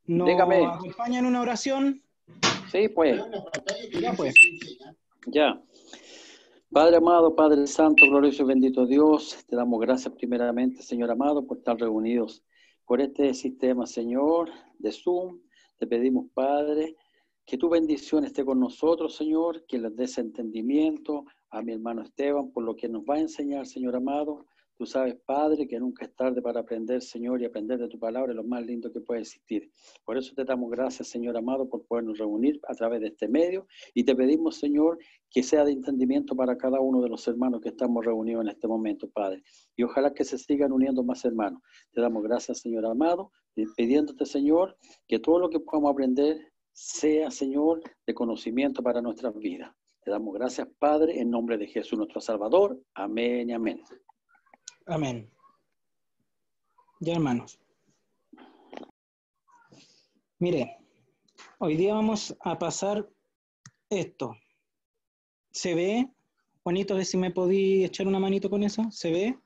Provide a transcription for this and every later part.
Dígame. ¿Nos acompaña en una oración? Sí, pues. Ya pues. Ya. Padre amado, Padre Santo, glorioso y bendito Dios, te damos gracias primeramente, Señor amado, por estar reunidos por este sistema, Señor, de Zoom. Te pedimos, Padre, que tu bendición esté con nosotros, Señor, que les des entendimiento a mi hermano Esteban por lo que nos va a enseñar, Señor amado. Tú sabes, Padre, que nunca es tarde para aprender, Señor, y aprender de tu palabra es lo más lindo que puede existir. Por eso te damos gracias, Señor amado, por podernos reunir a través de este medio. Y te pedimos, Señor, que sea de entendimiento para cada uno de los hermanos que estamos reunidos en este momento, Padre. Y ojalá que se sigan uniendo más hermanos. Te damos gracias, Señor amado, pidiéndote, Señor, que todo lo que podamos aprender sea, Señor, de conocimiento para nuestras vidas. Te damos gracias, Padre, en nombre de Jesús, nuestro Salvador. Amén y amén. Amén. Ya, hermanos. Mire, hoy día vamos a pasar esto. ¿Se ve? Juanito, a ver si me podí echar una manito con eso. ¿Se ve?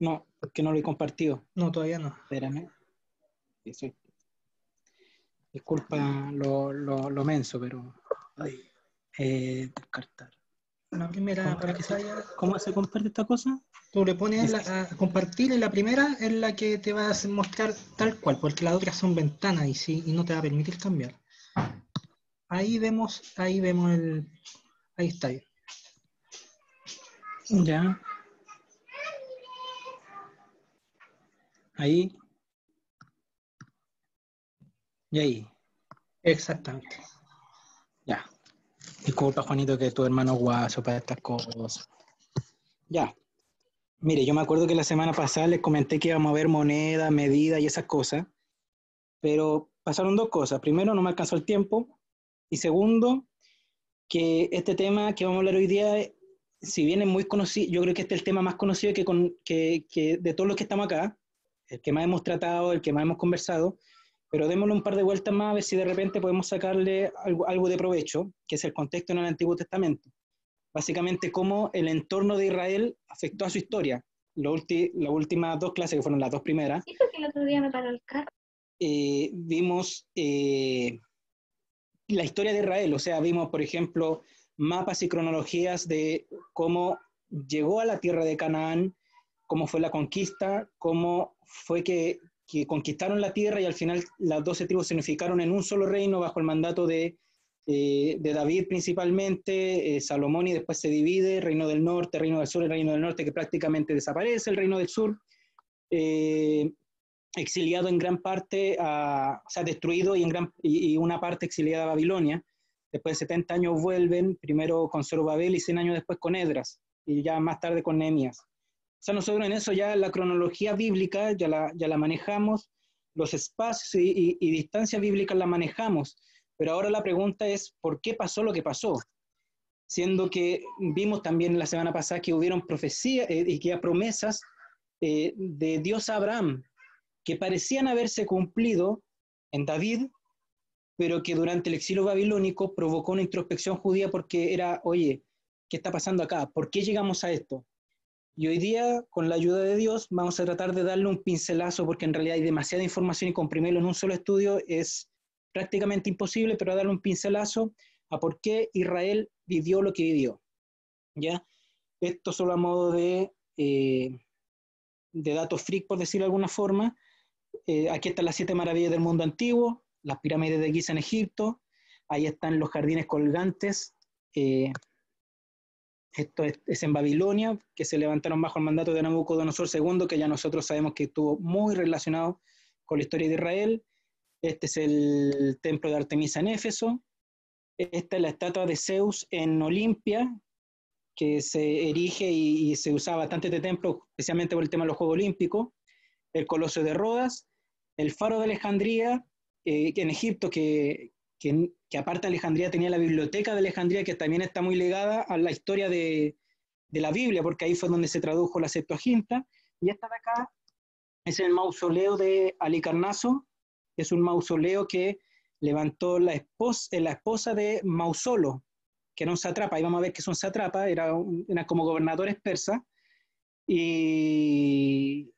No, porque no lo he compartido. No, todavía no. Espérame. Disculpa lo menso, pero... descartar. La primera, para que salga. ¿Cómo se comparte esta cosa? Tú le pones a compartir y la primera es la que te va a mostrar tal cual, porque las otras son ventanas y no te va a permitir cambiar. Ahí vemos el... Ahí está. Ya. Ahí. Y ahí. Exactamente. Ya. Disculpa, Juanito, que tu hermano guaso para estas cosas. Ya. Mire, yo me acuerdo que la semana pasada les comenté que íbamos a ver moneda, medida y esas cosas, pero pasaron dos cosas. Primero, no me alcanzó el tiempo, y segundo, que este tema que vamos a hablar hoy día, si bien es muy conocido, yo creo que este es el tema más conocido que de todos los que estamos acá, el que más hemos tratado, el que más hemos conversado, pero démosle un par de vueltas más a ver si de repente podemos sacarle algo de provecho, que es el contexto en el Antiguo Testamento. Básicamente cómo el entorno de Israel afectó a su historia. Las últimas dos clases, que fueron las dos primeras, ¿Sí? Porque el otro día me paró el carro. Vimos la historia de Israel, o sea, vimos, por ejemplo, mapas y cronologías de cómo llegó a la tierra de Canaán, cómo fue la conquista, cómo fue que conquistaron la tierra y al final las 12 tribus se unificaron en un solo reino bajo el mandato de David principalmente, Salomón, y después se divide, reino del norte, reino del sur, el reino del norte que prácticamente desaparece, el reino del sur, exiliado en gran parte, o sea, destruido y una parte exiliada a Babilonia. Después de 70 años vuelven, primero con Zorobabel y 100 años después con Esdras, y ya más tarde con Nehemías. O sea, nosotros en eso ya la cronología bíblica ya la manejamos, los espacios y distancias bíblicas la manejamos, pero ahora la pregunta es, ¿por qué pasó lo que pasó? Siendo que vimos también la semana pasada que hubieron profecías y que promesas de Dios a Abraham, que parecían haberse cumplido en David, pero que durante el exilio babilónico provocó una introspección judía porque era, oye, ¿qué está pasando acá? ¿Por qué llegamos a esto? Y hoy día, con la ayuda de Dios, vamos a tratar de darle un pincelazo, porque en realidad hay demasiada información y comprimirlo en un solo estudio es prácticamente imposible, pero darle un pincelazo a por qué Israel vivió lo que vivió. ¿Ya? Esto solo a modo de datos freak, por decirlo de alguna forma. Aquí están las 7 maravillas del mundo antiguo, las pirámides de Giza en Egipto, ahí están los jardines colgantes, esto es en Babilonia, que se levantaron bajo el mandato de Nabucodonosor II, que ya nosotros sabemos que estuvo muy relacionado con la historia de Israel. Este es el templo de Artemisa en Éfeso. Esta es la estatua de Zeus en Olimpia, que se erige y se usaba bastante este templo, especialmente por el tema de los Juegos Olímpicos. El Coloso de Rodas, el Faro de Alejandría, en Egipto, que aparte de Alejandría tenía la Biblioteca de Alejandría, que también está muy ligada a la historia de la Biblia, porque ahí fue donde se tradujo la Septuaginta. Y esta de acá es el mausoleo de Halicarnaso, es un mausoleo que levantó la esposa de Mausolo, que era un sátrapa. Ahí vamos a ver que es un sátrapa, era como gobernadores persas, y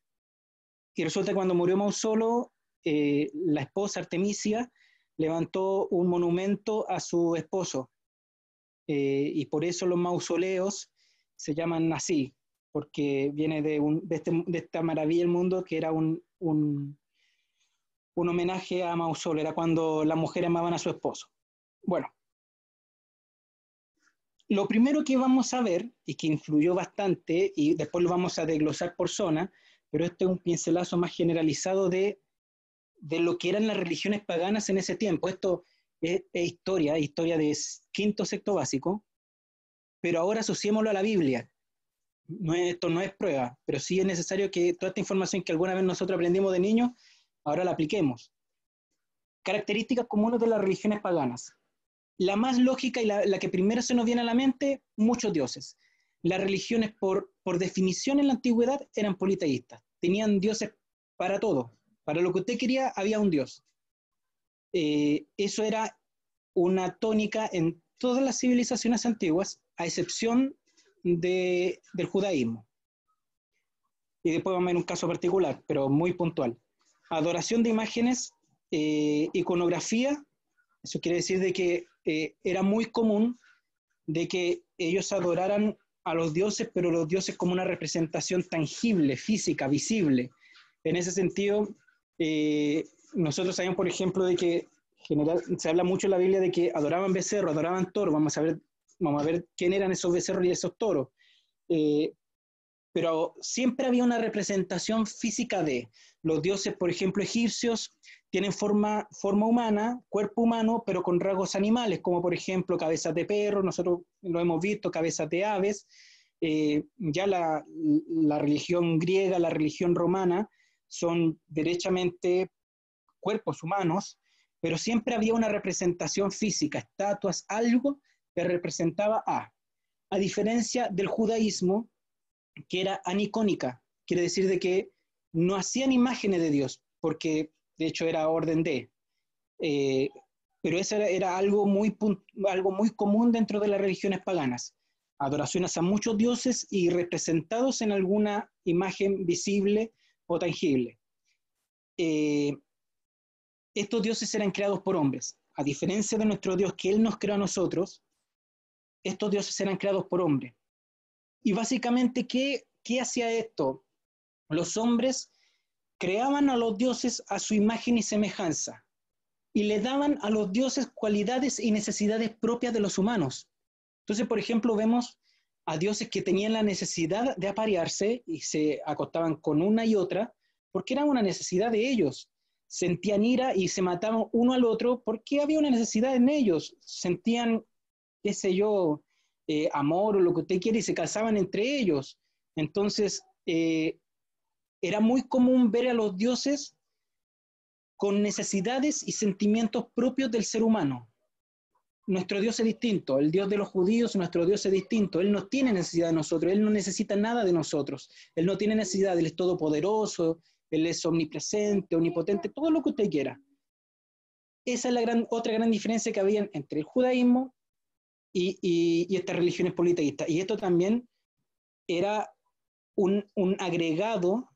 resulta que cuando murió Mausolo, la esposa Artemisia levantó un monumento a su esposo, y por eso los mausoleos se llaman así, porque viene de esta maravilla del mundo que era un homenaje a Mausoleo, era cuando las mujeres amaban a su esposo. Bueno, lo primero que vamos a ver, y que influyó bastante, y después lo vamos a desglosar por zona, pero este es un pincelazo más generalizado de lo que eran las religiones paganas en ese tiempo. Esto es historia de quinto, sexto básico, pero ahora asociémoslo a la Biblia. Esto no es prueba, pero sí es necesario que toda esta información que alguna vez nosotros aprendimos de niños, ahora la apliquemos. Características comunes de las religiones paganas. La más lógica y la que primero se nos viene a la mente, muchos dioses. Las religiones, por definición en la antigüedad, eran politeístas. Tenían dioses para todo. Para lo que usted quería, había un dios. Eso era una tónica en todas las civilizaciones antiguas, a excepción del judaísmo. Y después vamos a ver un caso particular, pero muy puntual. Adoración de imágenes, iconografía. Eso quiere decir de que era muy común de que ellos adoraran a los dioses, pero los dioses como una representación tangible, física, visible. En ese sentido, nosotros sabemos, por ejemplo, de que se habla mucho en la Biblia de que adoraban becerros, adoraban toros. Vamos a ver quién eran esos becerros y esos toros. Pero siempre había una representación física de los dioses, por ejemplo, egipcios, tienen forma humana, cuerpo humano, pero con rasgos animales, como por ejemplo cabezas de perro, nosotros lo hemos visto, cabezas de aves. Ya la religión griega, la religión romana, son derechamente cuerpos humanos, pero siempre había una representación física, estatuas, algo que representaba a diferencia del judaísmo, que era anicónica, quiere decir de que no hacían imágenes de Dios, porque de hecho era orden de, pero eso era algo muy común dentro de las religiones paganas, adoraciones a muchos dioses y representados en alguna imagen visible o tangible. Estos dioses eran creados por hombres, a diferencia de nuestro Dios que Él nos creó a nosotros. Estos dioses eran creados por hombres. Y básicamente, ¿qué hacía esto? Los hombres creaban a los dioses a su imagen y semejanza y le daban a los dioses cualidades y necesidades propias de los humanos. Entonces, por ejemplo, vemos a dioses que tenían la necesidad de aparearse y se acostaban con una y otra porque era una necesidad de ellos. Sentían ira y se mataban uno al otro porque había una necesidad en ellos. Sentían, qué sé yo, amor o lo que usted quiere, y se casaban entre ellos. Entonces, era muy común ver a los dioses con necesidades y sentimientos propios del ser humano. Nuestro Dios es distinto, el Dios de los judíos, nuestro Dios es distinto. Él no tiene necesidad de nosotros, Él no necesita nada de nosotros. Él no tiene necesidad, Él es todopoderoso, Él es omnipresente, omnipotente, todo lo que usted quiera. Esa es otra gran diferencia que había entre el judaísmo y estas religiones politeístas. Y esto también era un agregado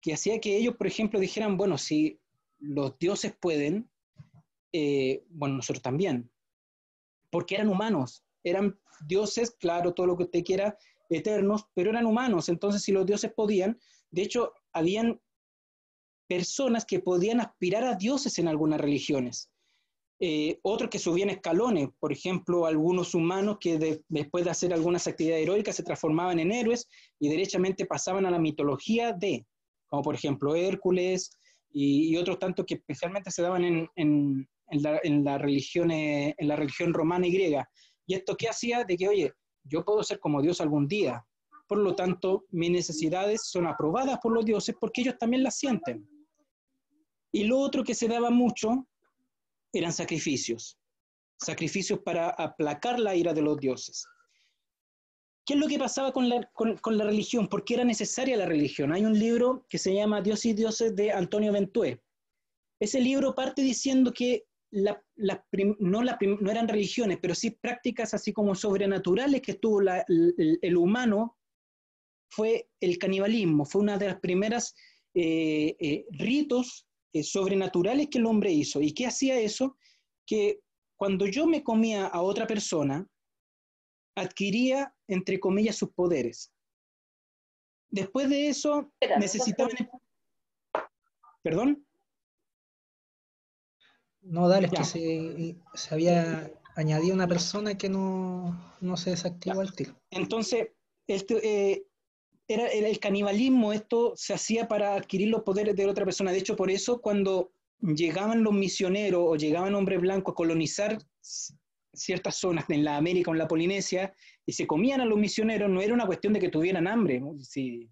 que hacía que ellos, por ejemplo, dijeran, bueno, si los dioses pueden, bueno, nosotros también. Porque eran humanos, eran dioses, claro, todo lo que usted quiera, eternos, pero eran humanos. Entonces, si los dioses podían, de hecho, habían personas que podían aspirar a dioses en algunas religiones. Otros que subían escalones, por ejemplo, algunos humanos que después de hacer algunas actividades heroicas se transformaban en héroes y derechamente pasaban a la mitología como por ejemplo Hércules y otros tantos que especialmente se daban en la religión romana y griega. ¿Y esto qué hacía? De que, oye, yo puedo ser como Dios algún día, por lo tanto, mis necesidades son aprobadas por los dioses porque ellos también las sienten. Y lo otro que se daba mucho eran sacrificios para aplacar la ira de los dioses. ¿Qué es lo que pasaba con la religión? ¿Por qué era necesaria la religión? Hay un libro que se llama Dios y Dioses de Antonio Ventué. Ese libro parte diciendo que no eran religiones, pero sí prácticas así como sobrenaturales que tuvo el humano, fue el canibalismo, fue una de las primeras ritos sobrenaturales que el hombre hizo. ¿Y qué hacía eso? Que cuando yo me comía a otra persona, adquiría, entre comillas, sus poderes. Después de eso, necesitaban... ¿Perdón? No, dale, es Ya. que se había añadido una persona que no se desactivó al tiro. Entonces, era el canibalismo, esto se hacía para adquirir los poderes de otra persona. De hecho, por eso cuando llegaban los misioneros o llegaban hombres blancos a colonizar ciertas zonas en la América o en la Polinesia y se comían a los misioneros, no era una cuestión de que tuvieran hambre, ¿no? Sí,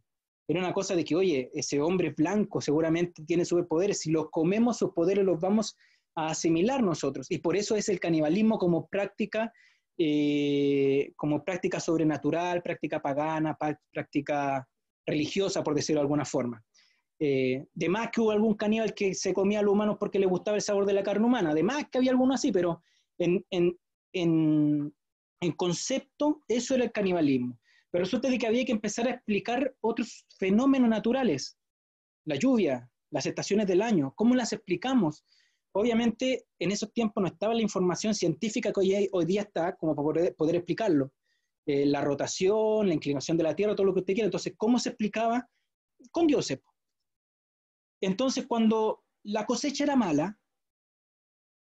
era una cosa de que, oye, ese hombre blanco seguramente tiene superpoderes, si los comemos sus poderes los vamos a asimilar nosotros, y por eso es el canibalismo como práctica sobrenatural, práctica pagana, práctica religiosa, por decirlo de alguna forma. De más que hubo algún caníbal que se comía a los humanos porque le gustaba el sabor de la carne humana, de más que había alguno así, pero en concepto eso era el canibalismo. Pero resulta de que había que empezar a explicar otros fenómenos naturales, la lluvia, las estaciones del año, ¿cómo las explicamos? Obviamente en esos tiempos no estaba la información científica que hoy día está como para poder explicarlo. La rotación, la inclinación de la Tierra, todo lo que usted quiera. Entonces, ¿cómo se explicaba? Con dioses. Entonces, cuando la cosecha era mala,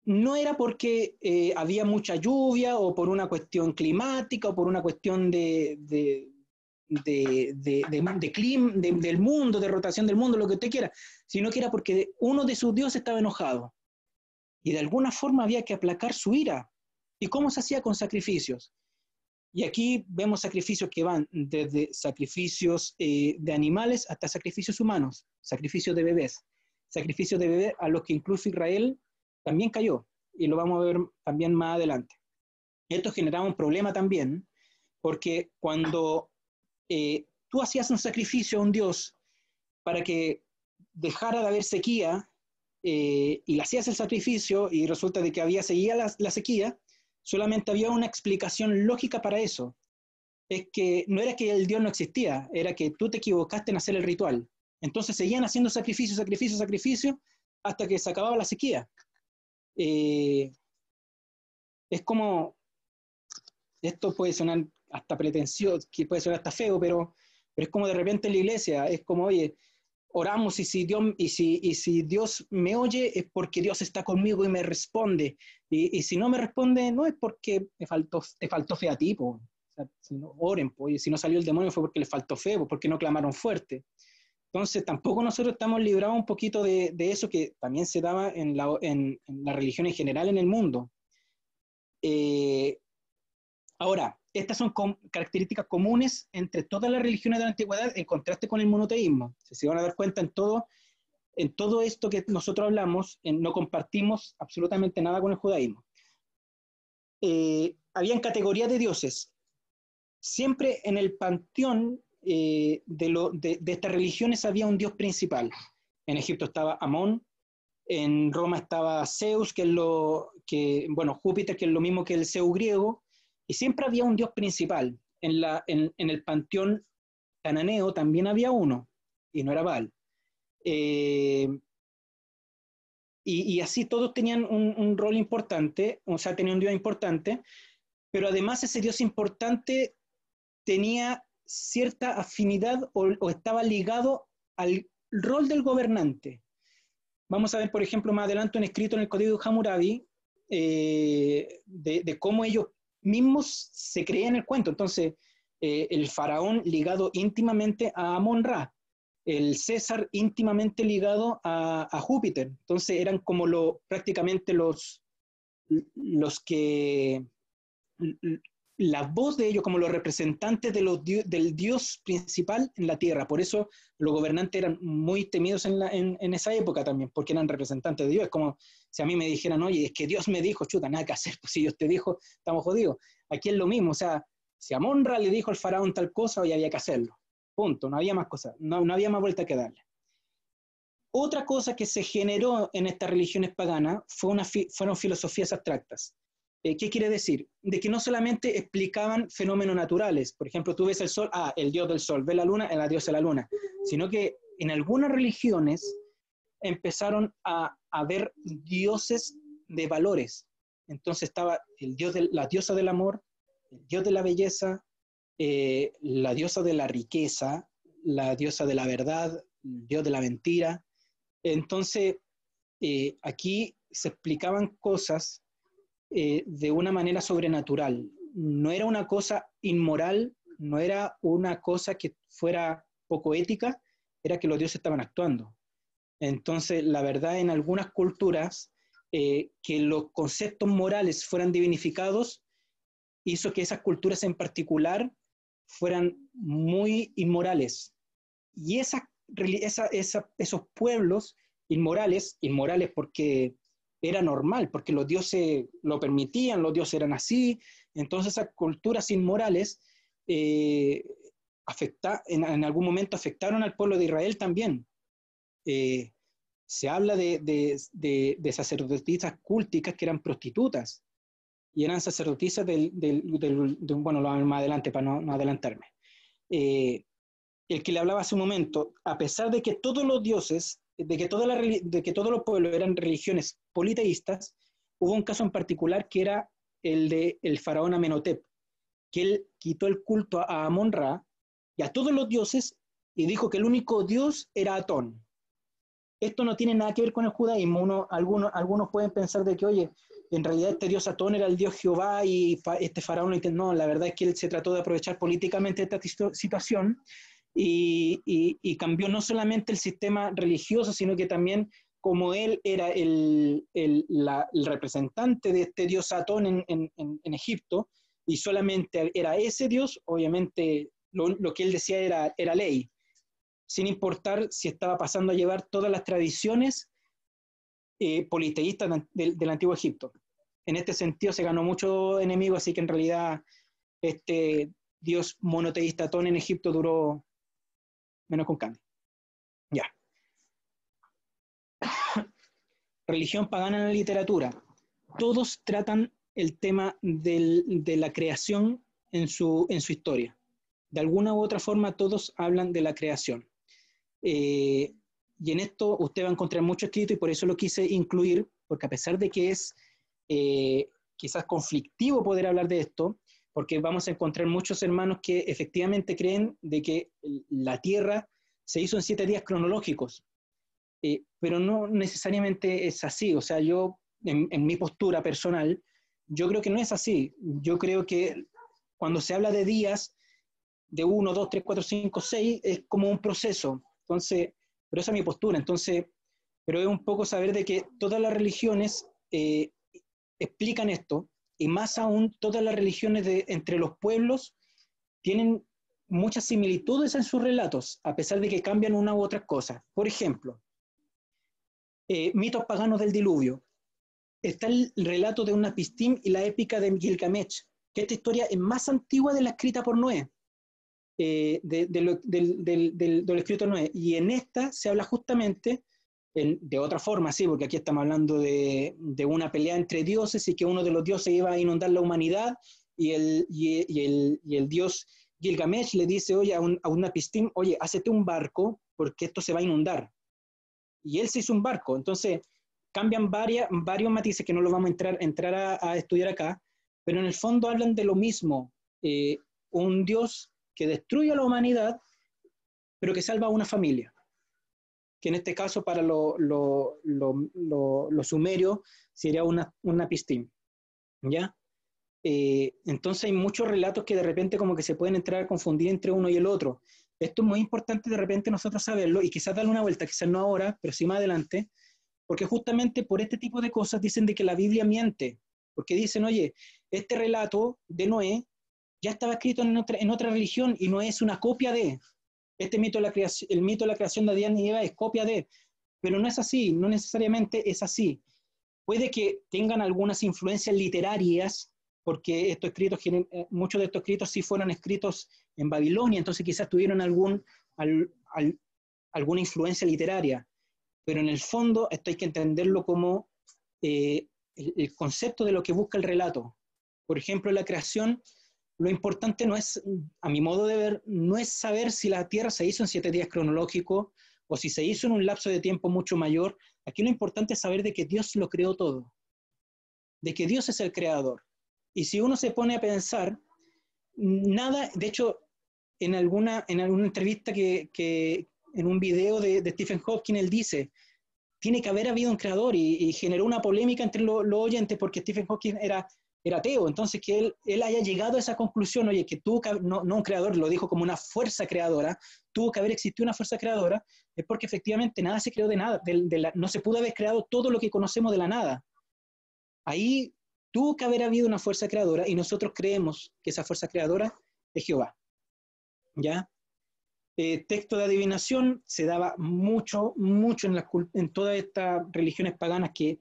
no era porque había mucha lluvia o por una cuestión climática o por una cuestión del mundo, de rotación del mundo, lo que usted quiera, sino que era porque uno de sus dioses estaba enojado. Y de alguna forma había que aplacar su ira. ¿Y cómo se hacía? Con sacrificios. Y aquí vemos sacrificios que van desde sacrificios de animales hasta sacrificios humanos, sacrificios de bebés a los que incluso Israel también cayó, y lo vamos a ver también más adelante. Esto generaba un problema también, porque cuando tú hacías un sacrificio a un dios para que dejara de haber sequía, y le hacías el sacrificio y resulta de que seguía la sequía, solamente había una explicación lógica para eso. Es que no era que el dios no existía, era que tú te equivocaste en hacer el ritual. Entonces seguían haciendo sacrificio, hasta que se acababa la sequía. Es como, esto puede sonar hasta pretencioso, que puede sonar hasta feo, pero es como de repente en la iglesia, es como, oye, oramos y si Dios me oye es porque Dios está conmigo y me responde, y si no me responde no es porque te faltó fe a ti, po. O sea, si no, oren, po. Y si no salió el demonio fue porque le faltó fe, po, porque no clamaron fuerte. Entonces tampoco nosotros estamos librados un poquito de eso que también se daba en la religión en general en el mundo. Ahora, estas son características comunes entre todas las religiones de la antigüedad en contraste con el monoteísmo. Si se van a dar cuenta en todo esto que nosotros hablamos, no compartimos absolutamente nada con el judaísmo. Habían categorías de dioses. Siempre en el panteón de estas religiones había un dios principal. En Egipto estaba Amón, en Roma estaba Zeus, Júpiter, que es lo mismo que el Zeus griego, y siempre había un dios principal. En el panteón cananeo también había uno, y no era Baal. Y así todos tenían un rol importante, o sea, tenían un dios importante, pero además ese dios importante tenía cierta afinidad o estaba ligado al rol del gobernante. Vamos a ver, por ejemplo, más adelante un escrito en el Código de Hammurabi de cómo ellos mismos se creían el cuento. Entonces, el faraón ligado íntimamente a Amon-Ra, el César íntimamente ligado a Júpiter. Entonces, eran como prácticamente los que... la voz de ellos como los representantes del dios principal en la tierra. Por eso los gobernantes eran muy temidos en esa época también, porque eran representantes de Dios. Es como si a mí me dijeran, oye, es que Dios me dijo, chuta, nada que hacer, pues si Dios te dijo, estamos jodidos. Aquí es lo mismo, o sea, si Amon-Ra le dijo al faraón tal cosa, hoy había que hacerlo. Punto, no había más cosas, no había más vuelta que darle. Otra cosa que se generó en estas religiones paganas fueron filosofías abstractas. ¿Qué quiere decir? De que no solamente explicaban fenómenos naturales, por ejemplo, tú ves el sol, el dios del sol, ves la luna, la diosa de la luna, sino que en algunas religiones empezaron a ver dioses de valores. Entonces estaba la diosa del amor, el dios de la belleza, la diosa de la riqueza, la diosa de la verdad, el dios de la mentira. Entonces, aquí se explicaban cosas de una manera sobrenatural. No era una cosa inmoral, no era una cosa que fuera poco ética, era que los dioses estaban actuando. Entonces, la verdad, en algunas culturas, que los conceptos morales fueran divinificados, hizo que esas culturas en particular fueran muy inmorales. Y esos pueblos inmorales porque era normal, porque los dioses lo permitían, los dioses eran así, entonces esas culturas inmorales en algún momento afectaron al pueblo de Israel también. Se habla de sacerdotisas cúlticas que eran prostitutas, y eran sacerdotisas bueno, más adelante para no adelantarme. El que le hablaba hace un momento, a pesar de que todos los dioses, de que todos los pueblos eran religiones politeístas, hubo un caso en particular que era el del faraón Amenhotep, que él quitó el culto a Amon-Ra y a todos los dioses y dijo que el único dios era Atón. Esto no tiene nada que ver con el judaísmo. Algunos pueden pensar de que, oye, en realidad este dios Atón era el dios Jehová y este faraón, no, la verdad es que él se trató de aprovechar políticamente esta situación y cambió no solamente el sistema religioso, sino que también como él era el representante de este dios Atón en Egipto, y solamente era ese dios, obviamente lo que él decía era ley, sin importar si estaba pasando a llevar todas las tradiciones politeístas del antiguo Egipto. En este sentido se ganó mucho enemigo, así que en realidad este dios monoteísta Atón en Egipto duró menos con cambio. Ya. Religión pagana en la literatura. Todos tratan el tema de la creación en su historia. De alguna u otra forma todos hablan de la creación. Y en esto usted va a encontrar mucho escrito, y por eso lo quise incluir, porque a pesar de que es quizás conflictivo poder hablar de esto, porque vamos a encontrar muchos hermanos que efectivamente creen de que la Tierra se hizo en 7 días cronológicos, pero no necesariamente es así. O sea, yo, en mi postura personal, yo creo que no es así. Yo creo que cuando se habla de días, de 1, 2, 3, 4, 5, 6, es como un proceso. Entonces, pero esa es mi postura. Entonces, pero es un poco saber de que todas las religiones explican esto, y más aún todas las religiones entre los pueblos tienen muchas similitudes en sus relatos, a pesar de que cambian una u otra cosa. Por ejemplo, mitos paganos del diluvio. Está el relato de Unapistim y la épica de Gilgamesh, que esta historia es más antigua de la escrita por Noé, de lo escrito Noé, y en esta se habla justamente de otra forma, sí, porque aquí estamos hablando de una pelea entre dioses, y que uno de los dioses iba a inundar la humanidad, y el dios Gilgamesh le dice, oye, a Unapistim, oye, hácete un barco porque esto se va a inundar. Y él se hizo un barco. Entonces cambian varios matices que no los vamos a entrar a estudiar acá, pero en el fondo hablan de lo mismo. Un Dios que destruye a la humanidad, pero que salva a una familia, que en este caso para los sumerios sería Unapistim, ¿ya? Entonces hay muchos relatos que de repente como que se pueden entrar a confundir entre uno y el otro. Esto es muy importante de repente nosotros saberlo, y quizás darle una vuelta, quizás no ahora, pero sí más adelante, porque justamente por este tipo de cosas dicen de que la Biblia miente, porque dicen, oye, este relato de Noé ya estaba escrito en otra religión y no es una copia de. Este mito el mito de la creación de Adán y Eva es copia de, pero no es así, no necesariamente es así. Puede que tengan algunas influencias literarias, porque muchos de estos escritos sí fueron escritos en Babilonia, entonces quizás tuvieron alguna influencia literaria, pero en el fondo esto hay que entenderlo como el concepto de lo que busca el relato. Por ejemplo, la creación, lo importante no es, a mi modo de ver, no es saber si la Tierra se hizo en 7 días cronológicos, o si se hizo en un lapso de tiempo mucho mayor, aquí lo importante es saber de que Dios lo creó todo, de que Dios es el creador. Y si uno se pone a pensar, nada, de hecho, en alguna entrevista en un video de Stephen Hawking, él dice, tiene que haber habido un creador, y generó una polémica entre los oyentes porque Stephen Hawking era ateo. Entonces que él haya llegado a esa conclusión, oye, que tuvo que, no un creador, lo dijo como una fuerza creadora, tuvo que haber existido una fuerza creadora, es porque efectivamente nada se creó de nada, no se pudo haber creado todo lo que conocemos de la nada. Ahí tuvo que haber habido una fuerza creadora, y nosotros creemos que esa fuerza creadora es Jehová. ¿Ya? Texto de adivinación se daba mucho en todas estas religiones paganas que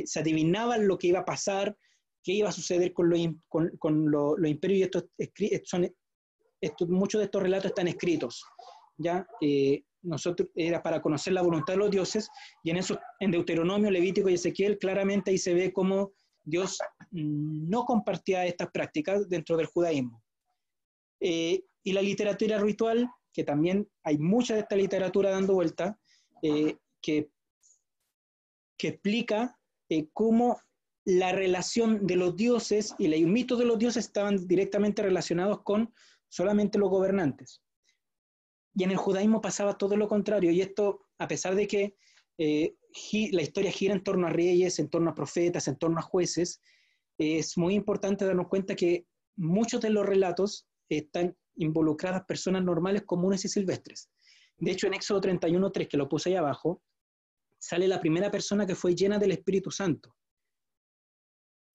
se adivinaban lo que iba a pasar, qué iba a suceder con los imperios, y muchos de estos relatos están escritos, ¿ya? Nosotros era para conocer la voluntad de los dioses, y en Deuteronomio, Levítico y Ezequiel claramente ahí se ve cómo Dios no compartía estas prácticas dentro del judaísmo. Y la literatura ritual, que también hay mucha de esta literatura dando vuelta, que explica cómo la relación de los dioses y los mitos de los dioses estaban directamente relacionados con solamente los gobernantes. Y en el judaísmo pasaba todo lo contrario, y esto, a pesar de que la historia gira en torno a reyes, en torno a profetas, en torno a jueces, es muy importante darnos cuenta que muchos de los relatos están involucradas personas normales, comunes y silvestres. De hecho, en Éxodo 31:3, que lo puse ahí abajo, sale la primera persona que fue llena del Espíritu Santo.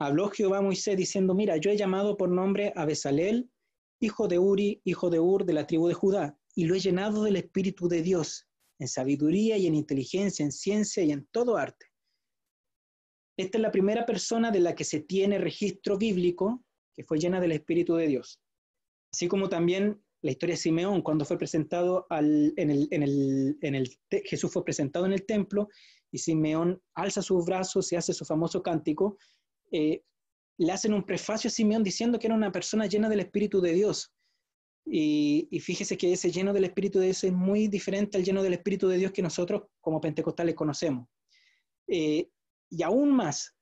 Habló Jehová a Moisés diciendo, mira, yo he llamado por nombre a Bezalel, hijo de Uri, hijo de Ur, de la tribu de Judá, y lo he llenado del Espíritu de Dios, en sabiduría y en inteligencia, en ciencia y en todo arte. Esta es la primera persona de la que se tiene registro bíblico que fue llena del Espíritu de Dios. Así como también la historia de Simeón, cuando fue presentado Jesús fue presentado en el templo, y Simeón alza sus brazos y hace su famoso cántico. Le hacen un prefacio a Simeón diciendo que era una persona llena del Espíritu de Dios. Y fíjese que ese lleno del Espíritu de Dios es muy diferente al lleno del Espíritu de Dios que nosotros como pentecostales conocemos. Y aún más,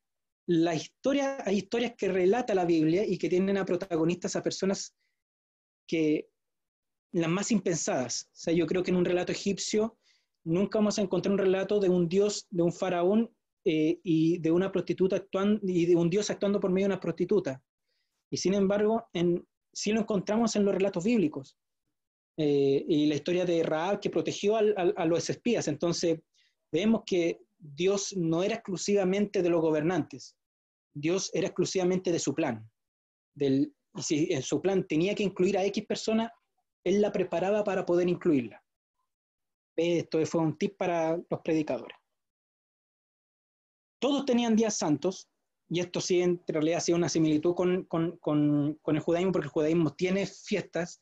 hay historias que relata la Biblia y que tienen a protagonistas a personas que las más impensadas. O sea, yo creo que en un relato egipcio nunca vamos a encontrar un relato de un dios, de un faraón y de una prostituta actuando, y de un dios actuando por medio de una prostituta. Y sin embargo, sí lo encontramos en los relatos bíblicos. Y la historia de Rahab, que protegió a los espías. Entonces, vemos que Dios no era exclusivamente de los gobernantes. Dios era exclusivamente de su plan. Y si en su plan tenía que incluir a X persona, Él la preparaba para poder incluirla. Esto fue un tip para los predicadores. Todos tenían días santos, y esto sí en realidad hacía una similitud con el judaísmo, porque el judaísmo tiene fiestas,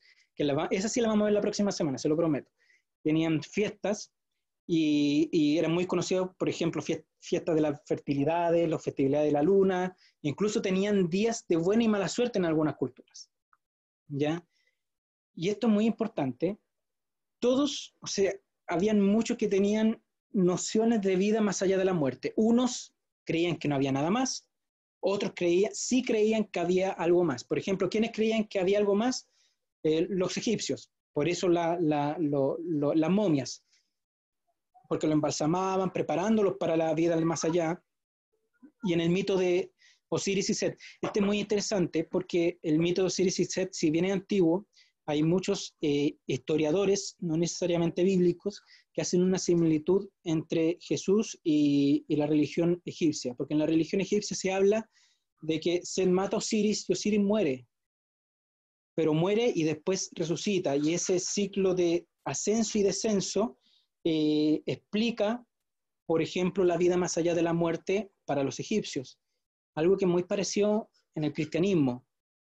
esa sí la vamos a ver la próxima semana, se lo prometo. Tenían fiestas, y eran muy conocidos, por ejemplo, fiestas de las fertilidades, las festividades de la luna, incluso tenían días de buena y mala suerte en algunas culturas. ¿Ya? Y esto es muy importante. Todos, o sea, habían muchos que tenían nociones de vida más allá de la muerte. Unos creían que no había nada más, otros sí creían que había algo más. Por ejemplo, ¿quiénes creían que había algo más? Los egipcios. Por eso las momias, porque lo embalsamaban, preparándolos para la vida del más allá. Y en el mito de Osiris y Set, este es muy interesante porque el mito de Osiris y Set, si bien es antiguo, hay muchos historiadores, no necesariamente bíblicos, que hacen una similitud entre Jesús y la religión egipcia, porque en la religión egipcia se habla de que Set mata a Osiris y Osiris muere, pero muere y después resucita, y ese ciclo de ascenso y descenso explica, por ejemplo, la vida más allá de la muerte para los egipcios, algo que es muy parecido en el cristianismo,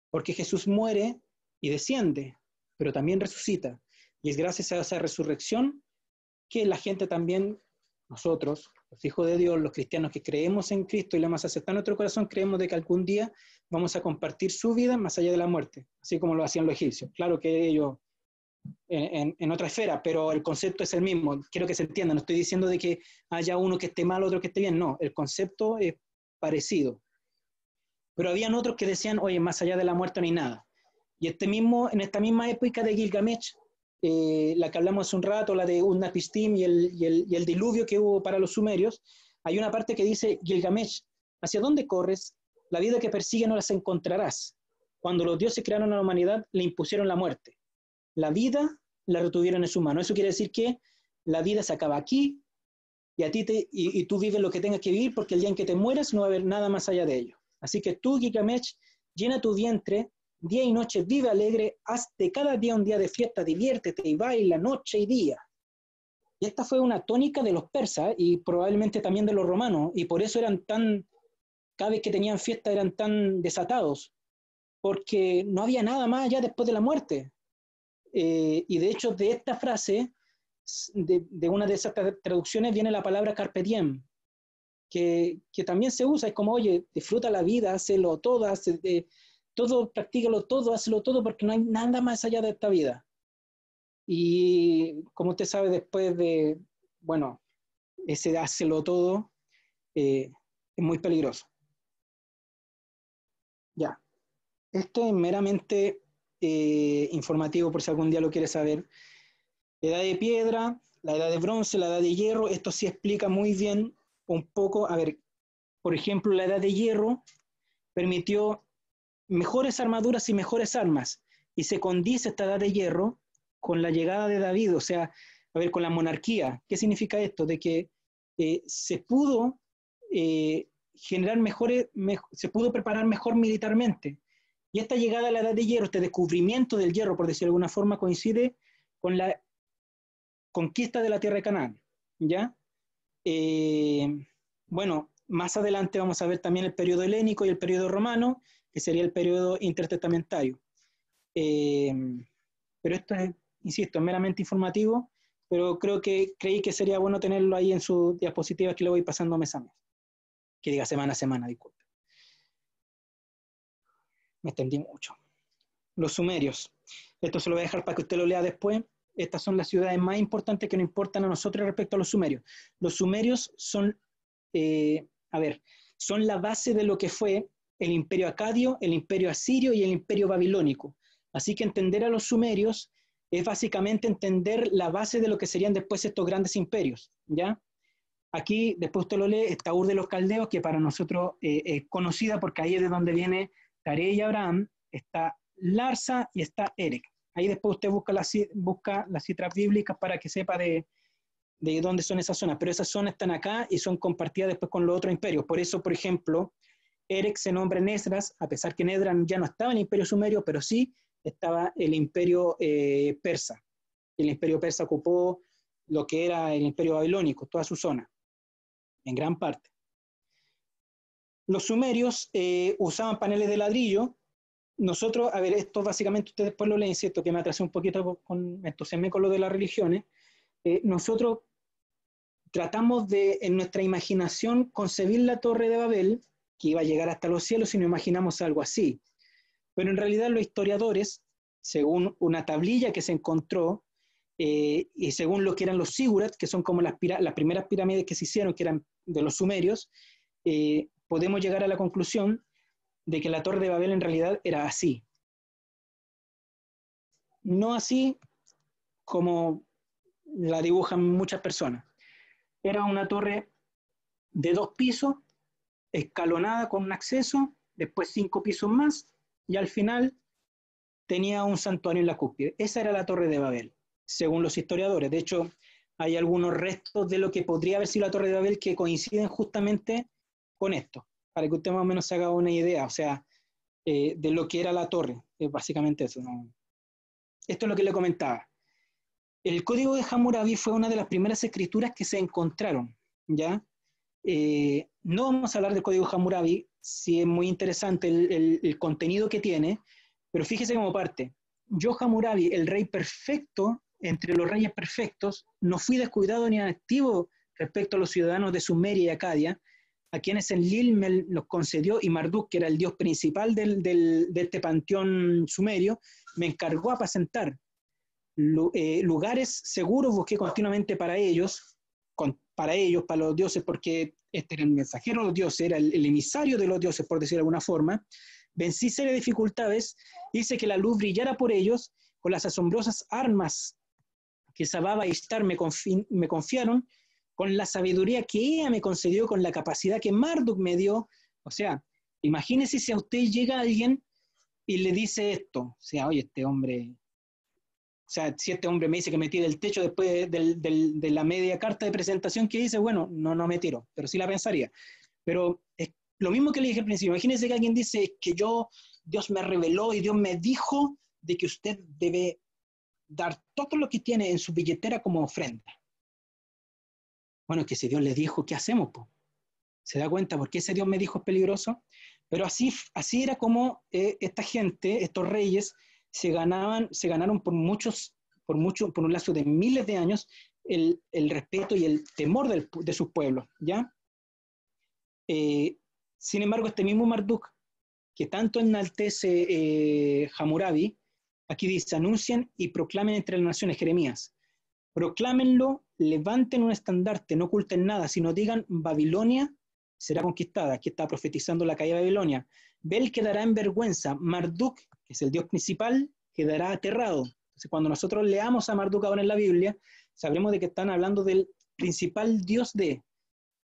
porque Jesús muere y desciende, pero también resucita, y es gracias a esa resurrección que la gente también, nosotros, los hijos de Dios, los cristianos que creemos en Cristo y le hemos aceptado en nuestro corazón, creemos de que algún día vamos a compartir su vida más allá de la muerte, así como lo hacían los egipcios. Claro que ellos en otra esfera, pero el concepto es el mismo. Quiero que se entienda, no estoy diciendo de que haya uno que esté mal, otro que esté bien, no, el concepto es parecido. Pero habían otros que decían, oye, más allá de la muerte no hay nada. Y en esta misma época de Gilgamesh, la que hablamos hace un rato, la de Utnapishtim y el diluvio que hubo para los sumerios, hay una parte que dice, Gilgamesh, ¿hacia dónde corres? La vida que persigue no las encontrarás. Cuando los dioses crearon a la humanidad, le impusieron la muerte. La vida la retuvieron en su mano. Eso quiere decir que la vida se acaba aquí y a ti y tú vives lo que tengas que vivir, porque el día en que te mueras no va a haber nada más allá de ello. Así que tú, Gilgamesh, llena tu vientre, día y noche, vive alegre, haz de cada día un día de fiesta, diviértete y baila noche y día. Y esta fue una tónica de los persas y probablemente también de los romanos, y por eso cada vez que tenían fiesta eran tan desatados, porque no había nada más allá después de la muerte. Y de hecho de esta frase, de una de esas traducciones viene la palabra carpe diem, que también se usa, es como, oye, disfruta la vida, hazlo todo, todo, practícalo todo, hazlo todo, porque no hay nada más allá de esta vida. Y como usted sabe, después de, bueno, ese hazlo todo, es muy peligroso. Ya, esto es meramente informativo por si algún día lo quiere saber. Edad de piedra, la edad de bronce, la edad de hierro, esto sí explica muy bien un poco, a ver, por ejemplo, la edad de hierro permitió mejores armaduras y mejores armas, y se condice esta edad de hierro con la llegada de David, o sea, a ver, con la monarquía. ¿Qué significa esto? De que se pudo generar se pudo preparar mejor militarmente, y esta llegada a la edad de hierro, este descubrimiento del hierro, por decirlo de alguna forma, coincide con la conquista de la tierra de Canaán, ¿ya? Bueno, más adelante vamos a ver también el periodo helénico y el periodo romano, que sería el periodo intertestamentario. Pero esto es, insisto, es meramente informativo, pero creí que sería bueno tenerlo ahí en sus diapositivas que le voy pasando mes a mes. Que diga semana a semana, disculpe. Me extendí mucho. Los sumerios. Esto se lo voy a dejar para que usted lo lea después. Estas son las ciudades más importantes que nos importan a nosotros respecto a los sumerios. Los sumerios son, son la base de lo que fue el imperio acadio, el imperio asirio y el imperio babilónico. Así que entender a los sumerios es básicamente entender la base de lo que serían después estos grandes imperios, ¿ya? Aquí, después usted lo lee, está Ur de los Caldeos, que para nosotros es conocida porque ahí es de donde viene Taré y Abraham, está Larsa y está Erech. Ahí después usted busca las cifras bíblicas para que sepa de dónde son esas zonas, pero esas zonas están acá y son compartidas después con los otros imperios. Por eso, por ejemplo, Erech se nombra en Esdras, a pesar que en Esdras ya no estaba el imperio sumerio, pero sí estaba el imperio persa. El imperio persa ocupó lo que era el imperio babilónico, toda su zona, en gran parte. Los sumerios usaban paneles de ladrillo. Nosotros, a ver, esto básicamente ustedes después lo leen, ¿cierto? Que me atrasé un poquito, me entusiasmé con lo de las religiones. Nosotros tratamos de, en nuestra imaginación, concebir la Torre de Babel, que iba a llegar hasta los cielos, y nos imaginamos algo así. Pero en realidad los historiadores, según una tablilla que se encontró, y según lo que eran los zigurats, que son como las primeras pirámides que se hicieron, que eran de los sumerios, podemos llegar a la conclusión de que la Torre de Babel en realidad era así. No así como la dibujan muchas personas. Era una torre de 2 pisos, escalonada con un acceso, después 5 pisos más, y al final tenía un santuario en la cúspide. Esa era la Torre de Babel, según los historiadores. De hecho, hay algunos restos de lo que podría haber sido la Torre de Babel que coinciden justamente con esto, para que usted más o menos se haga una idea, o sea, de lo que era la torre. Básicamente eso, ¿no? Esto es lo que le comentaba. El Código de Hammurabi fue una de las primeras escrituras que se encontraron, ¿ya? No vamos a hablar del Código de Hammurabi, sí es muy interesante el contenido que tiene, pero fíjese como parte. Yo, Hammurabi, el rey perfecto, entre los reyes perfectos, no fui descuidado ni activo respecto a los ciudadanos de Sumeria y Acadia, a quienes Enlil me los concedió, y Marduk, que era el dios principal de este panteón sumerio, me encargó apacentar. Lugares seguros busqué continuamente para ellos, para los dioses, porque este era el mensajero de los dioses, era el emisario de los dioses, por decirlo de alguna forma. Vencí serie de dificultades, hice que la luz brillara por ellos, con las asombrosas armas que Sababa y Ishtar me confiaron, con la sabiduría que ella me concedió, con la capacidad que Marduk me dio. O sea, imagínese si a usted llega alguien y le dice esto, o sea, oye, este hombre, o sea, si este hombre me dice que me tire el techo después de la media carta de presentación que dice, bueno, no me tiro, pero sí la pensaría. Pero es lo mismo que le dije al principio. Imagínese que alguien dice que Dios me reveló y Dios me dijo de que usted debe dar todo lo que tiene en su billetera como ofrenda. Bueno, es que si Dios le dijo, ¿qué hacemos, po? ¿Se da cuenta por qué ese Dios me dijo es peligroso? Pero así era como esta gente, estos reyes, se ganaron por un lazo de miles de años el respeto y el temor de sus pueblos, ¿ya? Sin embargo, este mismo Marduk, que tanto enaltece Hammurabi, aquí dice, anuncien y proclamen entre las naciones, Jeremías, proclámenlo, levanten un estandarte, no oculten nada, sino digan, Babilonia será conquistada. Aquí está profetizando la caída de Babilonia. Bel quedará en vergüenza, Marduk, que es el dios principal, quedará aterrado. Entonces, cuando nosotros leamos a Marduk ahora en la Biblia, sabremos de que están hablando del principal dios de.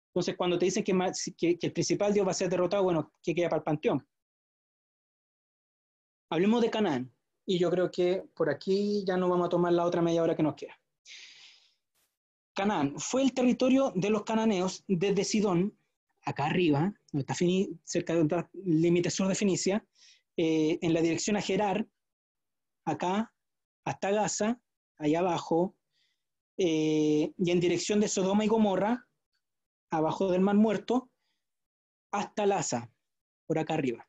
Entonces, cuando te dicen que el principal dios va a ser derrotado, bueno, ¿qué queda para el panteón? Hablemos de Canaán. Y yo creo que por aquí ya no vamos a tomar la otra media hora que nos queda. Canaán fue el territorio de los cananeos desde Sidón, acá arriba, donde está cerca del límite sur de Fenicia, en la dirección a Gerar, acá, hasta Gaza, allá abajo, y en dirección de Sodoma y Gomorra, abajo del Mar Muerto, hasta Lasa, por acá arriba.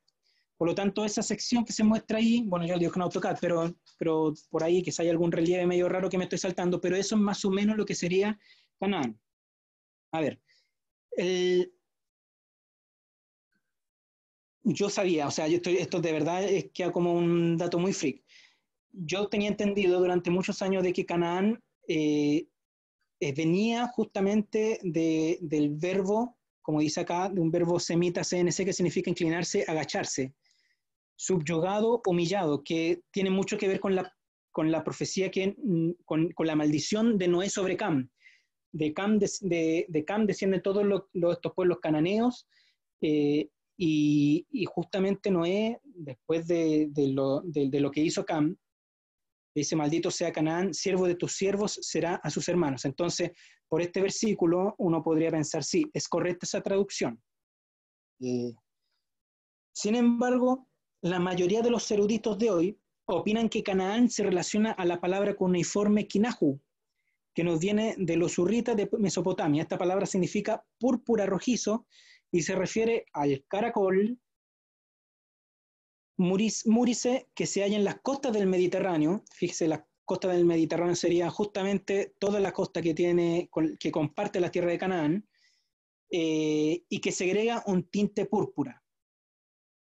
Por lo tanto, esa sección que se muestra ahí, bueno, yo le digo que no AutoCAD, pero por ahí quizá hay algún relieve medio raro que me estoy saltando, pero eso es más o menos lo que sería Canaán. A ver, yo sabía, o sea, esto de verdad es que como un dato muy freak. Yo tenía entendido durante muchos años de que Canaán venía justamente del verbo, como dice acá, de un verbo semita CNC que significa inclinarse, agacharse. Subyugado, humillado, que tiene mucho que ver con la profecía, con la maldición de Noé sobre Cam. De Cam descienden todos estos pueblos cananeos, y justamente Noé, después de lo que hizo Cam, dice, maldito sea Canaán, siervo de tus siervos será a sus hermanos. Entonces, por este versículo, uno podría pensar, sí, es correcta esa traducción. Sin embargo, la mayoría de los eruditos de hoy opinan que Canaán se relaciona a la palabra cuneiforme Kinahu, que nos viene de los hurritas de Mesopotamia. Esta palabra significa púrpura rojizo y se refiere al caracol múrice que se halla en las costas del Mediterráneo. Fíjese, las costas del Mediterráneo sería justamente toda la costa que comparte la tierra de Canaán, y que segrega un tinte púrpura.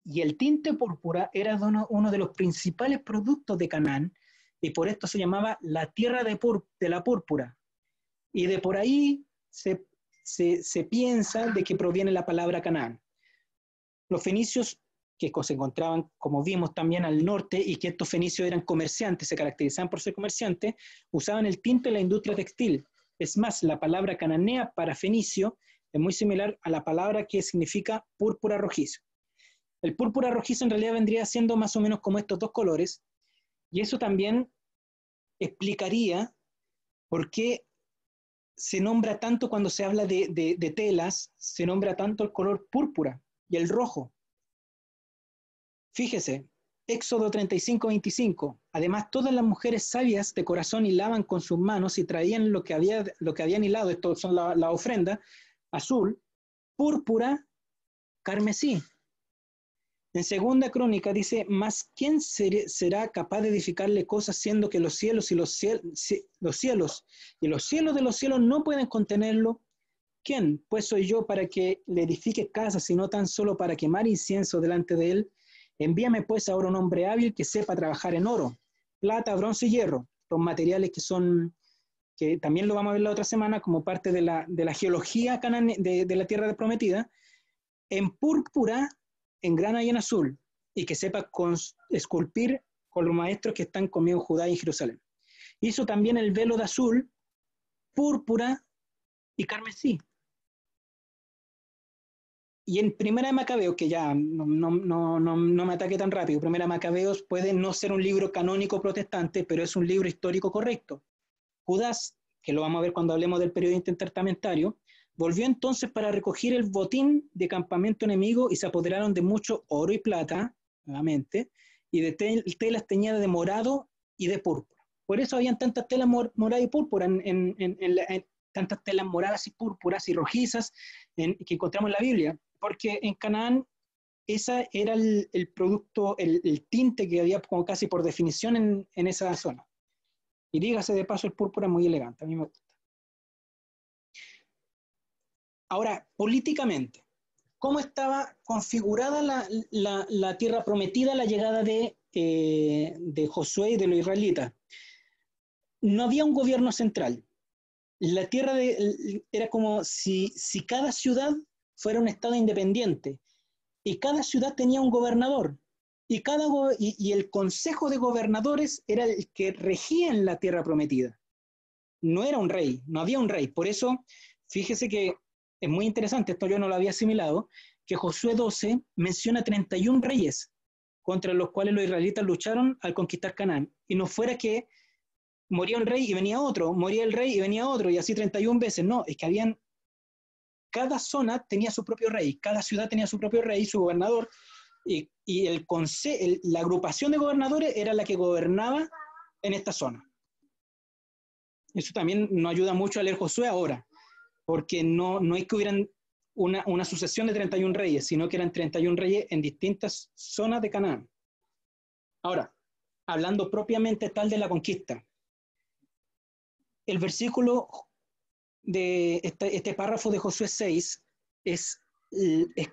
Y el tinte púrpura era uno de los principales productos de Canaán, y por esto se llamaba la tierra de la púrpura. Y de por ahí se piensa de que proviene la palabra Canaán. Los fenicios, que se encontraban, como vimos, también al norte, y que estos fenicios eran comerciantes, se caracterizaban por ser comerciantes, usaban el tinte en la industria textil. Es más, la palabra cananea para fenicio es muy similar a la palabra que significa púrpura rojizo. El púrpura rojizo en realidad vendría siendo más o menos como estos dos colores, y eso también explicaría por qué se nombra tanto cuando se habla de telas, se nombra tanto el color púrpura y el rojo. Fíjese, Éxodo 35:25. Además, todas las mujeres sabias de corazón hilaban con sus manos y traían lo que habían hilado, esto son la ofrenda, azul, púrpura, carmesí. En Segunda Crónica dice, ¿mas quién será capaz de edificarle cosas, siendo que los cielos y los cielos de los cielos no pueden contenerlo? ¿quién? Pues soy yo para que le edifique casa, sino tan solo para quemar incienso delante de él. Envíame pues ahora un hombre hábil que sepa trabajar en oro, plata, bronce y hierro, los materiales que también lo vamos a ver la otra semana como parte de la geología de la tierra prometida, en púrpura, en grana y en azul, y que sepa esculpir con los maestros que están conmigo en Judá y en Jerusalén. Hizo también el velo de azul, púrpura y carmesí. Y en Primera de Macabeos, que ya no me ataque tan rápido, Primera de Macabeos puede no ser un libro canónico protestante, pero es un libro histórico correcto. Judas, que lo vamos a ver cuando hablemos del periodo intertestamentario, volvió entonces para recoger el botín de campamento enemigo y se apoderaron de mucho oro y plata, nuevamente, y de telas teñidas de morado y de púrpura. Por eso habían tantas telas moradas y púrpura, tantas telas moradas y púrpuras y rojizas que encontramos en la Biblia, porque en Canaán ese era el producto, el tinte que había como casi por definición en esa zona. Y dígase de paso, el púrpura es muy elegante, a mí me gusta. Ahora, políticamente, ¿cómo estaba configurada la tierra prometida a la llegada de Josué y de los israelitas? No había un gobierno central. La tierra era como si cada ciudad fuera un estado independiente y cada ciudad tenía un gobernador y el consejo de gobernadores era el que regía en la tierra prometida. No era un rey, no había un rey. Por eso, fíjese que es muy interesante, esto yo no lo había asimilado, que Josué 12 menciona 31 reyes contra los cuales los israelitas lucharon al conquistar Canaán. Y no fuera que moría un rey y venía otro, moría el rey y venía otro, y así 31 veces. No, es que cada zona tenía su propio rey, cada ciudad tenía su propio rey, su gobernador, y la agrupación de gobernadores era la que gobernaba en esta zona. Eso también nos ayuda mucho a leer Josué ahora, porque no es que hubieran una sucesión de 31 reyes, sino que eran 31 reyes en distintas zonas de Canaán. Ahora, hablando propiamente tal de la conquista, el versículo de este párrafo de Josué 6 es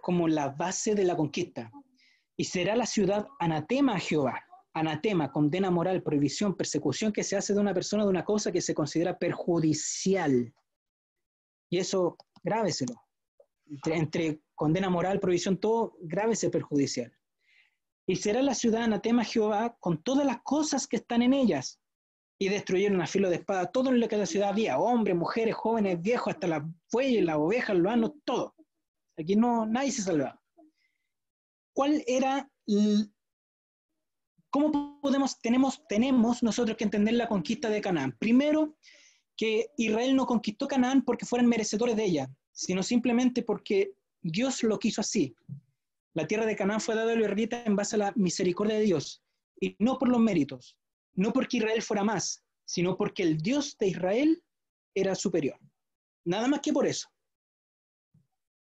como la base de la conquista. Y será la ciudad anatema a Jehová. Anatema, condena moral, prohibición, persecución que se hace de una persona de una cosa que se considera perjudicial. Y eso, grábeselo. Entre condena moral, prohibición, todo, grábese perjudicial. Y será la ciudad anatema a Jehová con todas las cosas que están en ellas. Y destruyeron a filo de espada todo lo que en la ciudad había, hombres, mujeres, jóvenes, viejos, hasta las bueyes, las ovejas, los asnos, todo. Aquí nadie se salvaba. ¿Cuál era, cómo tenemos nosotros que entender la conquista de Canaán? Primero, que Israel no conquistó Canaán porque fueran merecedores de ella, sino simplemente porque Dios lo quiso así. La tierra de Canaán fue dada a los israelitas en base a la misericordia de Dios, y no por los méritos, no porque Israel fuera más, sino porque el Dios de Israel era superior. Nada más que por eso.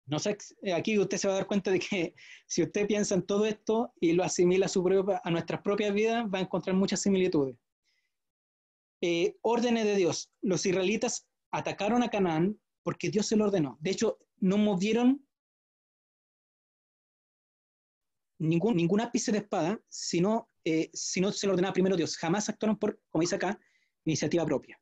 No sé, aquí usted se va a dar cuenta de que si usted piensa en todo esto y lo asimila a nuestras propias vidas, va a encontrar muchas similitudes. Órdenes de Dios. Los israelitas atacaron a Canaán porque Dios se lo ordenó. De hecho, no movieron ningún ápice de espada, sino se lo ordenaba primero Dios. Jamás actuaron por, como dice acá, iniciativa propia.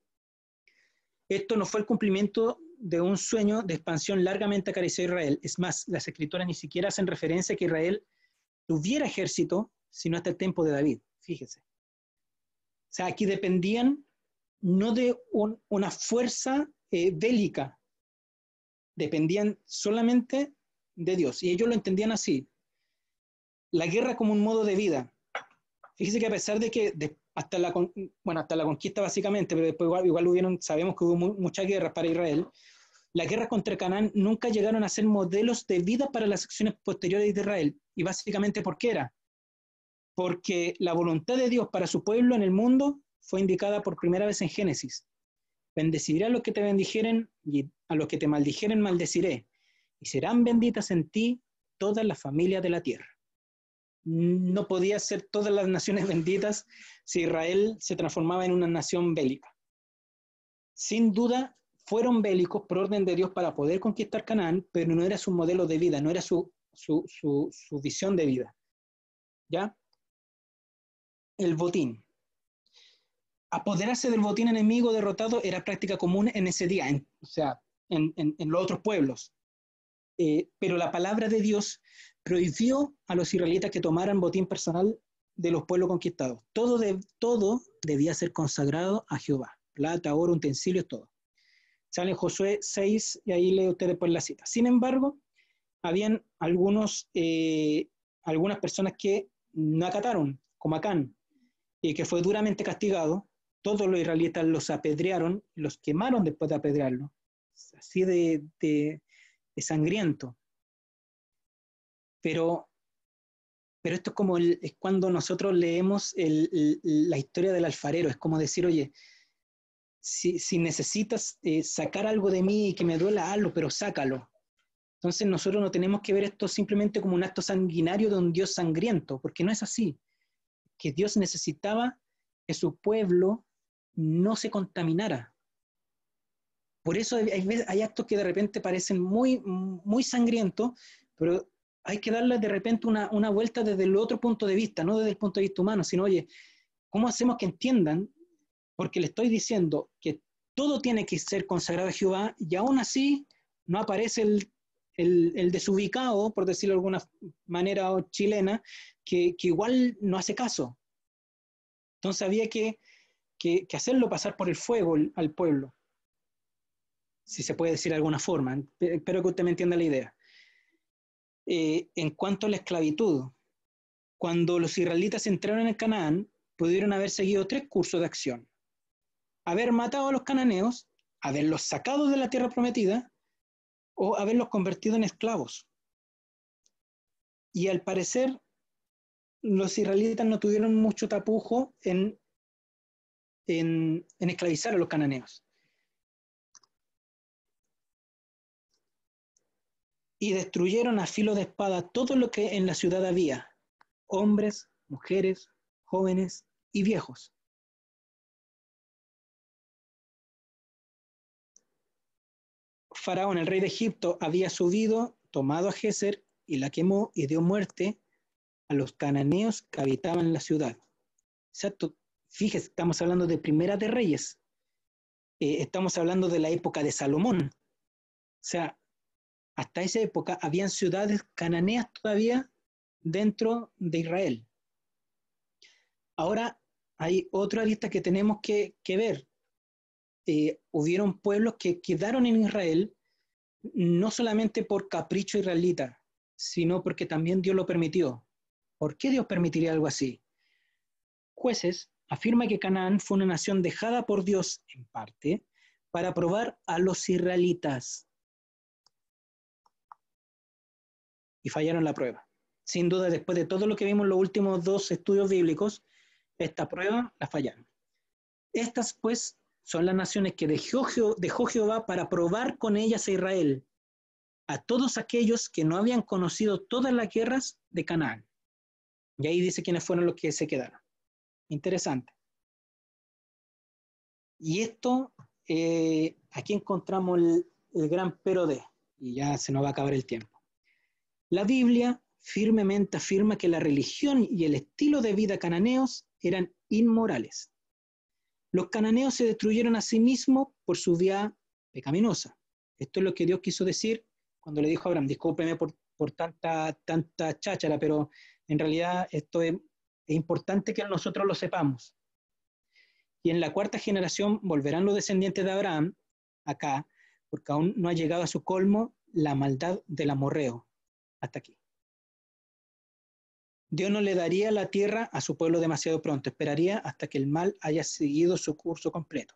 Esto no fue el cumplimiento de un sueño de expansión largamente acariciado a Israel. Es más, las escrituras ni siquiera hacen referencia a que Israel tuviera ejército, sino hasta el tiempo de David. Fíjese. O sea, aquí dependían no de una fuerza bélica, dependían solamente de Dios. Y ellos lo entendían así. La guerra como un modo de vida. Fíjese que a pesar de que hasta la conquista básicamente, pero después igual sabemos que hubo muchas guerras para Israel, las guerras contra Canaán nunca llegaron a ser modelos de vida para las acciones posteriores de Israel. Y básicamente, ¿por qué era? Porque la voluntad de Dios para su pueblo en el mundo fue indicada por primera vez en Génesis. Bendeciré a los que te bendijeren y a los que te maldijeren maldeciré. Y serán benditas en ti todas las familias de la tierra. No podía ser todas las naciones benditas si Israel se transformaba en una nación bélica. Sin duda fueron bélicos por orden de Dios para poder conquistar Canaán, pero no era su modelo de vida, no era su visión de vida. ¿Ya? El botín. Apoderarse del botín enemigo derrotado era práctica común en ese día, en los otros pueblos. Pero la palabra de Dios prohibió a los israelitas que tomaran botín personal de los pueblos conquistados. Todo debía ser consagrado a Jehová. Plata, oro, utensilios, todo. Sale en Josué 6 y ahí lee usted después la cita. Sin embargo, habían algunas personas que no acataron, como Acán, y que fue duramente castigado. Todos los israelitas los apedrearon, los quemaron después de apedrearlo. Así de sangriento. Pero esto es como es cuando nosotros leemos la historia del alfarero. Es como decir, oye, si necesitas sacar algo de mí y que me duela, hazlo, pero sácalo. Entonces nosotros no tenemos que ver esto simplemente como un acto sanguinario de un Dios sangriento, porque no es así. Que Dios necesitaba que su pueblo no se contaminara. Por eso hay actos que de repente parecen muy, muy sangrientos, pero hay que darle de repente una vuelta desde el otro punto de vista, no desde el punto de vista humano, sino, oye, ¿cómo hacemos que entiendan? Porque le estoy diciendo que todo tiene que ser consagrado a Jehová y aún así no aparece el desubicado, por decirlo de alguna manera chilena, que igual no hace caso. Entonces había que hacerlo pasar por el fuego al pueblo, si se puede decir de alguna forma. Espero que usted me entienda la idea. En cuanto a la esclavitud, cuando los israelitas entraron en Canaán, pudieron haber seguido 3 cursos de acción: haber matado a los cananeos, haberlos sacado de la tierra prometida, o haberlos convertido en esclavos. Y al parecer, los israelitas no tuvieron mucho tapujo en esclavizar a los cananeos. Y destruyeron a filo de espada todo lo que en la ciudad había: hombres, mujeres, jóvenes y viejos. Faraón, el rey de Egipto, había subido, tomado a Géser y la quemó y dio muerte a los cananeos que habitaban en la ciudad. Exacto. Fíjese, estamos hablando de Primera de Reyes. Estamos hablando de la época de Salomón. O sea, hasta esa época habían ciudades cananeas todavía dentro de Israel. Ahora hay otra lista que tenemos que ver. Hubieron pueblos que quedaron en Israel no solamente por capricho israelita, sino porque también Dios lo permitió. ¿Por qué Dios permitiría algo así? Jueces afirma que Canaán fue una nación dejada por Dios, en parte, para probar a los israelitas. Y fallaron la prueba. Sin duda, después de todo lo que vimos en los últimos 2 estudios bíblicos, esta prueba la fallaron. Estas, pues, son las naciones que dejó Jehová para probar con ellas a Israel, a todos aquellos que no habían conocido todas las guerras de Canaán. Y ahí dice quiénes fueron los que se quedaron. Interesante. Y esto, aquí encontramos el gran pero de, y ya se nos va a acabar el tiempo. La Biblia firmemente afirma que la religión y el estilo de vida cananeos eran inmorales. Los cananeos se destruyeron a sí mismos por su vida pecaminosa. Esto es lo que Dios quiso decir cuando le dijo a Abraham: discúlpeme por tanta cháchara, pero en realidad esto es importante que nosotros lo sepamos. Y en la 4ª generación volverán los descendientes de Abraham acá, porque aún no ha llegado a su colmo la maldad del amorreo. Hasta aquí. Dios no le daría la tierra a su pueblo demasiado pronto, esperaría hasta que el mal haya seguido su curso completo.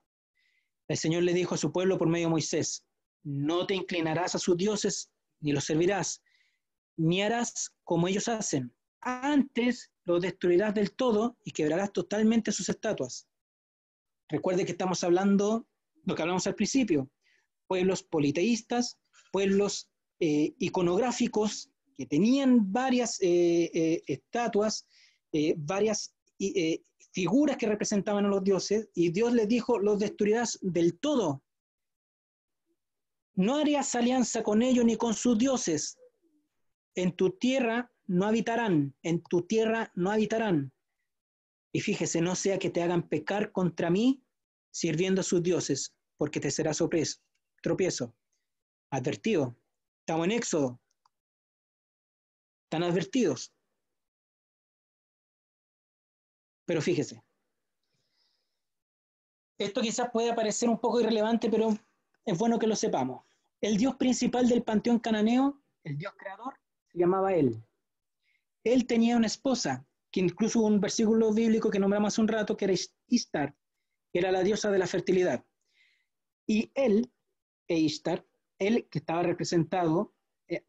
El Señor le dijo a su pueblo por medio de Moisés: no te inclinarás a sus dioses, ni los servirás, ni harás como ellos hacen. Antes los destruirás del todo y quebrarás totalmente sus estatuas. Recuerde que estamos hablando, lo que hablamos al principio, pueblos politeístas, pueblos iconográficos, que tenían varias estatuas, varias figuras que representaban a los dioses, y Dios les dijo: los destruirás del todo. no harías alianza con ellos ni con sus dioses. En tu tierra no habitarán, en tu tierra no habitarán. Y fíjese, no sea que te hagan pecar contra mí sirviendo a sus dioses, porque te será tropiezo. Advertido. Estamos en Éxodo. Están advertidos. Pero fíjese, esto quizás puede parecer un poco irrelevante, pero es bueno que lo sepamos. El dios principal del panteón cananeo, el dios creador, se llamaba él. Él tenía una esposa, que incluso hubo un versículo bíblico que nombramos hace un rato, que era Ishtar, que era la diosa de la fertilidad. Y él, Ishtar, él que estaba representado,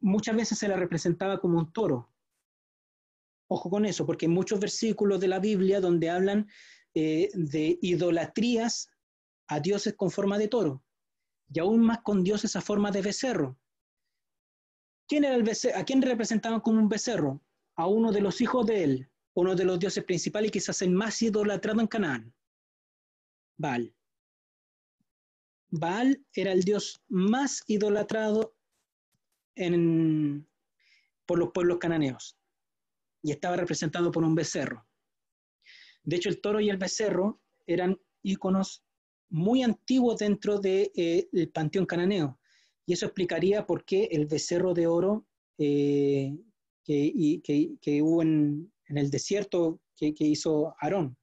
muchas veces se la representaba como un toro. Ojo con eso, porque hay muchos versículos de la Biblia donde hablan de idolatrías a dioses con forma de toro, y aún más con dioses a forma de becerro. ¿Quién era el becerro? ¿A quién representaban como un becerro? A uno de los hijos de él, uno de los dioses principales y quizás el más idolatrado en Canaán, Baal. Baal era el dios más idolatrado por los pueblos cananeos y estaba representado por un becerro. De hecho, el toro y el becerro eran íconos muy antiguos dentro del panteón cananeo, y eso explicaría por qué el becerro de oro que hubo en el desierto que hizo Aarón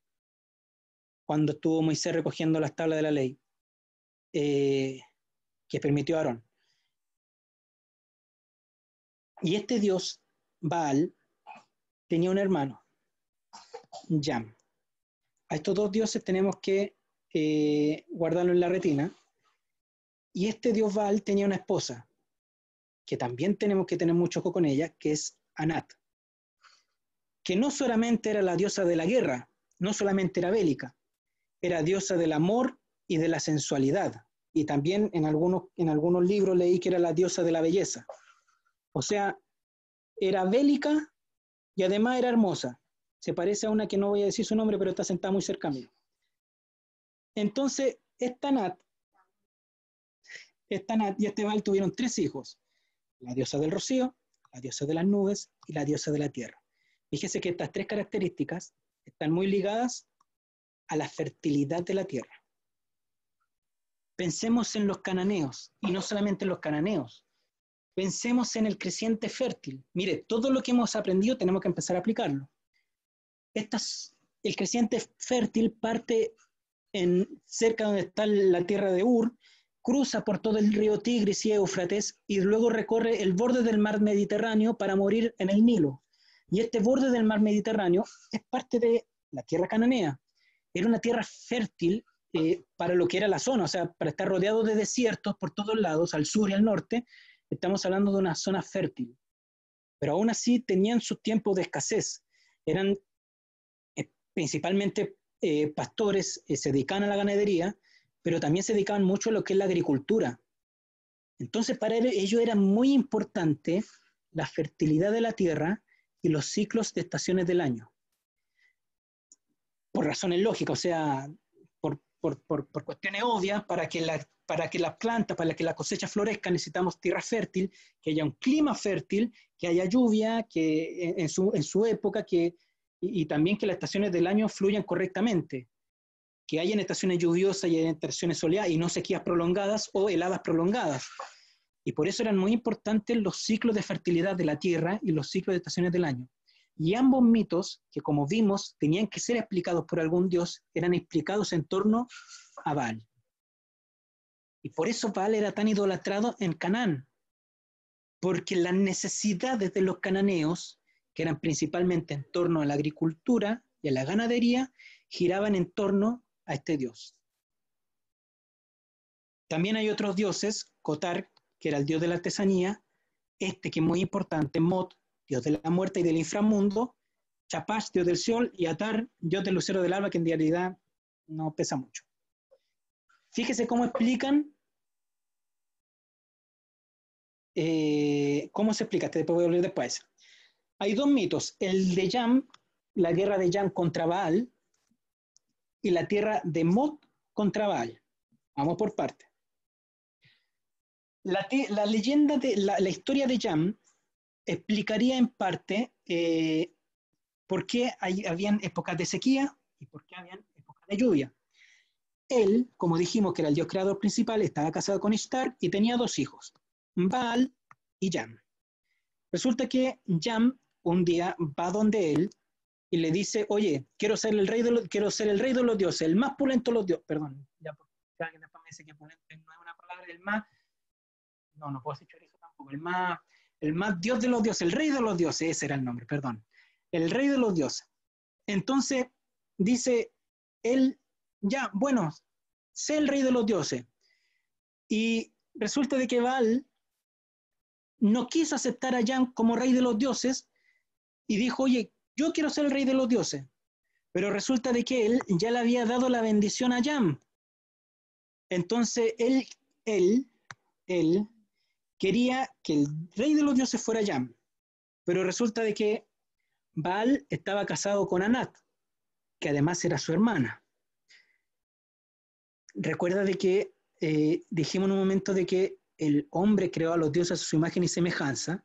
cuando estuvo Moisés recogiendo las tablas de la ley, que permitió Aarón. Y este dios, Baal, tenía un hermano, Yam. A estos dos dioses tenemos que guardarlo en la retina. Y este dios Baal tenía una esposa, que también tenemos que tener mucho ojo con ella, que es Anat, que no solamente era la diosa de la guerra, no solamente era bélica, era diosa del amor y de la sensualidad. Y también en algunos libros leí que era la diosa de la belleza. O sea, era bélica y además era hermosa. Se parece a una que no voy a decir su nombre, pero está sentada muy cerca mío. Entonces, esta Anat y este Baal tuvieron 3 hijos: la diosa del rocío, la diosa de las nubes y la diosa de la tierra. Fíjese que estas 3 características están muy ligadas a la fertilidad de la tierra. Pensemos en los cananeos, y no solamente en los cananeos. Pensemos en el creciente fértil. Mire, todo lo que hemos aprendido tenemos que empezar a aplicarlo. El creciente fértil parte cerca donde está la tierra de Ur, cruza por todo el río Tigris y Éufrates y luego recorre el borde del mar Mediterráneo para morir en el Nilo. Y este borde del mar Mediterráneo es parte de la tierra cananea. Era una tierra fértil para lo que era la zona, o sea, para estar rodeado de desiertos por todos lados, al sur y al norte. Estamos hablando de una zona fértil. Pero aún así tenían sus tiempos de escasez. Eran principalmente pastores, se dedicaban a la ganadería, pero también se dedicaban mucho a lo que es la agricultura. Entonces para ellos era muy importante la fertilidad de la tierra y los ciclos de estaciones del año. Por razones lógicas, o sea, por cuestiones obvias, para que las plantas, para que la cosecha florezca, necesitamos tierra fértil, que haya un clima fértil, que haya lluvia, que en su época, y también que las estaciones del año fluyan correctamente, que hayan estaciones lluviosas y estaciones soleadas y no sequías prolongadas o heladas prolongadas. Y por eso eran muy importantes los ciclos de fertilidad de la tierra y los ciclos de estaciones del año. Y ambos mitos, que como vimos tenían que ser explicados por algún dios, eran explicados en torno a Baal. Y por eso Baal era tan idolatrado en Canaán, porque las necesidades de los cananeos, que eran principalmente en torno a la agricultura y a la ganadería, giraban en torno a este dios. También hay otros dioses, Cotar, que era el dios de la artesanía, que es muy importante, Mot, dios de la muerte y del inframundo, Chapash, dios del sol, y Atar, dios del lucero del alba, que en realidad no pesa mucho. Fíjese cómo explican, cómo se explica, después voy a hablar después. Hay 2 mitos, el de Yam, la guerra de Yam contra Baal, y la tierra de Mot contra Baal. Vamos por parte. La leyenda la historia de Yam explicaría en parte por qué habían épocas de sequía y por qué habían épocas de lluvia. Él, como dijimos que era el dios creador principal, estaba casado con Ishtar y tenía 2 hijos, Baal y Yam. Resulta que Yam un día va donde él y le dice, oye, quiero ser el rey de los dioses, el más pulento de los dioses. Perdón, ya porque alguien después me dice que pulento no es una palabra, el más, no puedo decir chorizo tampoco, el más dios de los dioses, el rey de los dioses, ese era el nombre, perdón, el rey de los dioses. Entonces dice él, ya, bueno, sé el rey de los dioses. Y resulta de que Baal no quiso aceptar a Yam como rey de los dioses y dijo, oye, yo quiero ser el rey de los dioses. Pero resulta de que él ya le había dado la bendición a Yam. Entonces él quería que el rey de los dioses fuera Yam. Pero resulta de que Baal estaba casado con Anat, que además era su hermana. Recuerda de que dijimos en un momento de que el hombre creó a los dioses a su imagen y semejanza,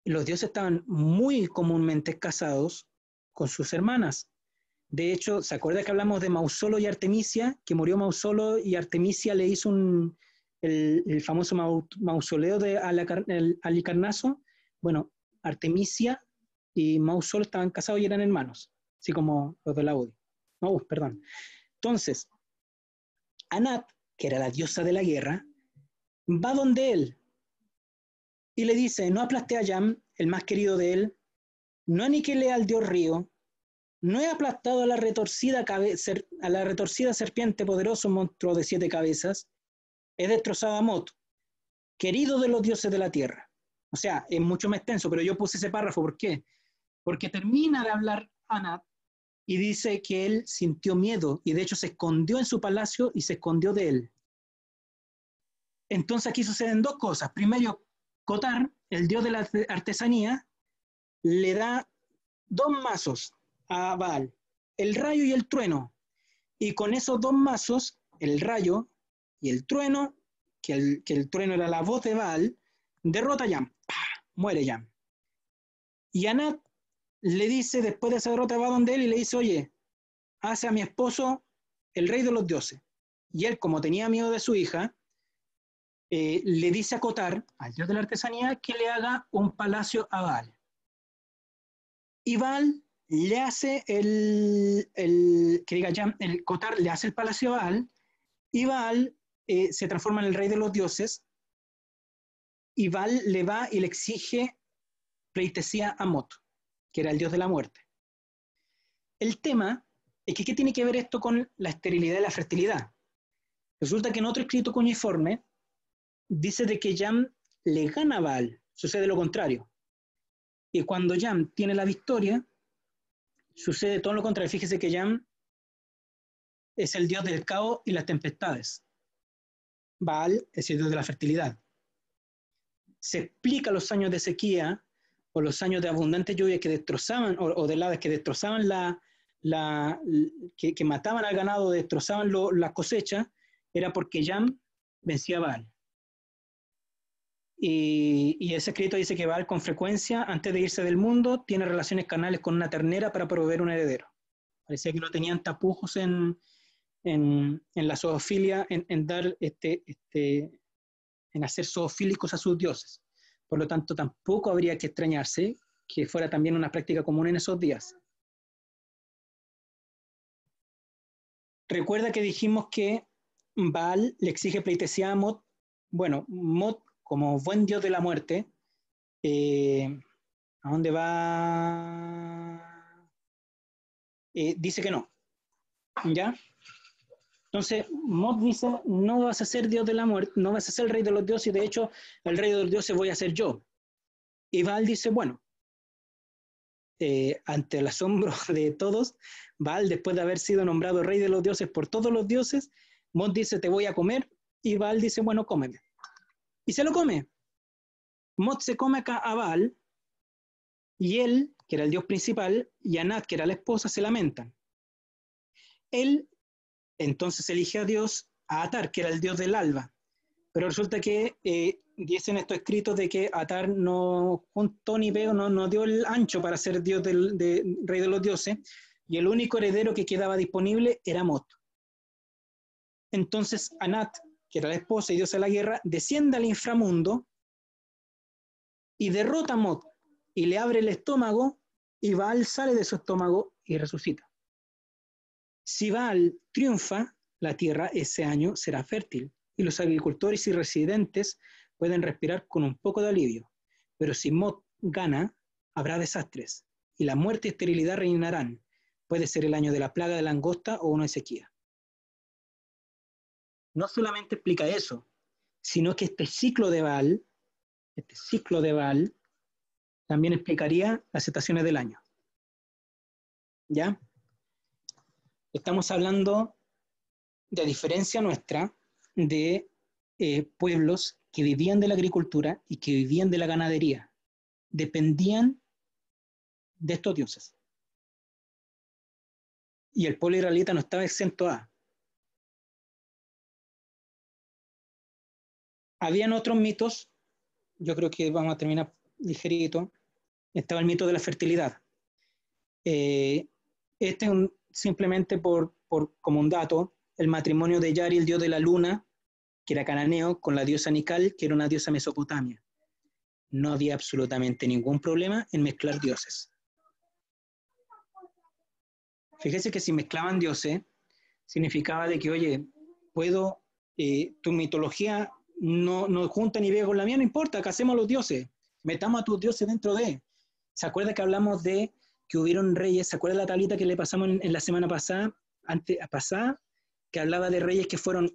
y los dioses estaban muy comúnmente casados con sus hermanas. De hecho, ¿se acuerda que hablamos de Mausolo y Artemisia? Que murió Mausolo y Artemisia le hizo el famoso mausoleo de Halicarnaso. Bueno, Artemisia y Mausolo estaban casados y eran hermanos, así como los de la Udi. No, perdón. Entonces, Anat, que era la diosa de la guerra, va donde él y le dice, no aplasté a Yam, el más querido de él, no aniquilé al dios río, no he aplastado a la retorcida serpiente poderoso monstruo de 7 cabezas, he destrozado a Mot, querido de los dioses de la tierra. O sea, es mucho más extenso, pero yo puse ese párrafo, ¿por qué? Porque termina de hablar Anat y dice que él sintió miedo y de hecho se escondió en su palacio y se escondió de él. Entonces aquí suceden 2 cosas. Primero, Cotar, el dios de la artesanía, le da 2 mazos a Baal, el rayo y el trueno. Y con esos 2 mazos, el rayo y el trueno, que el trueno era la voz de Baal, derrota a Yam. ¡Pah! Muere Yam. Y Anat le dice, después de esa derrota, va donde él y le dice, oye, hace a mi esposo el rey de los dioses. Y él, como tenía miedo de su hija, le dice a Cotar, al dios de la artesanía, que le haga un palacio a Baal. Y Baal le hace Cotar le hace el palacio a Baal, y Baal se transforma en el rey de los dioses, y Baal le va y le exige pleitesía a Mot, que era el dios de la muerte. El tema es que, ¿qué tiene que ver esto con la esterilidad y la fertilidad? Resulta que en otro escrito cuneiforme dice de que Yam le gana a Baal, sucede lo contrario. Y cuando Yam tiene la victoria, sucede todo lo contrario. Fíjese que Yam es el dios del caos y las tempestades. Baal es el dios de la fertilidad. Se explica los años de sequía o los años de abundante lluvia que destrozaban, o de heladas que destrozaban que mataban al ganado, destrozaban las cosechas, era porque Yam vencía a Baal. Y ese escrito dice que Baal con frecuencia, antes de irse del mundo, tiene relaciones carnales con una ternera para proveer un heredero. Parecía que no tenían tapujos en la zoofilia, en hacer zoofílicos a sus dioses. Por lo tanto, tampoco habría que extrañarse que fuera también una práctica común en esos días. Recuerda que dijimos que Baal le exige pleitesía a Mot. Bueno, Mot, como buen dios de la muerte, ¿a dónde va? Dice que no. ¿Ya? Entonces, Mot dice, no vas a ser dios de la muerte, no vas a ser el rey de los dioses, y de hecho, el rey de los dioses voy a ser yo. Y Baal dice, bueno, ante el asombro de todos, Baal, después de haber sido nombrado rey de los dioses por todos los dioses, Mot dice, te voy a comer, y Baal dice, bueno, cómeme. Y se lo come. Mot se come acá a Baal, y él, que era el dios principal, y Anat, que era la esposa, se lamentan. Él entonces elige a Dios, a Atar, que era el dios del alba. Pero resulta que dicen estos escritos de que Atar no juntó ni pegó, no dio el ancho para ser Dios rey de los dioses, y el único heredero que quedaba disponible era Mot. Entonces Anat, que era la esposa y diosa de la guerra, desciende al inframundo y derrota a Mot, y le abre el estómago, y Baal sale de su estómago y resucita. Si Baal triunfa, la tierra ese año será fértil, y los agricultores y residentes pueden respirar con un poco de alivio. Pero si Mot gana, habrá desastres, y la muerte y esterilidad reinarán. Puede ser el año de la plaga de langosta o una sequía. No solamente explica eso, sino que este ciclo de Baal también explicaría las estaciones del año. ¿Ya? Estamos hablando, de diferencia nuestra, de pueblos que vivían de la agricultura y que vivían de la ganadería. Dependían de estos dioses. Y el pueblo israelita no estaba exento a. Habían otros mitos, yo creo que vamos a terminar ligerito. Estaba el mito de la fertilidad. Este es simplemente como un dato, el matrimonio de Yari, el dios de la luna, que era cananeo, con la diosa Nikal, que era una diosa mesopotamia. No había absolutamente ningún problema en mezclar dioses. Fíjese que si mezclaban dioses, significaba de que, oye, tu mitología no junta ni pega con la mía, no importa, casemos a los dioses, metamos a tus dioses dentro de. ¿Se acuerda que hablamos de que hubieron reyes? ¿Se acuerda la tablita que le pasamos en la semana pasada, que hablaba de reyes que fueron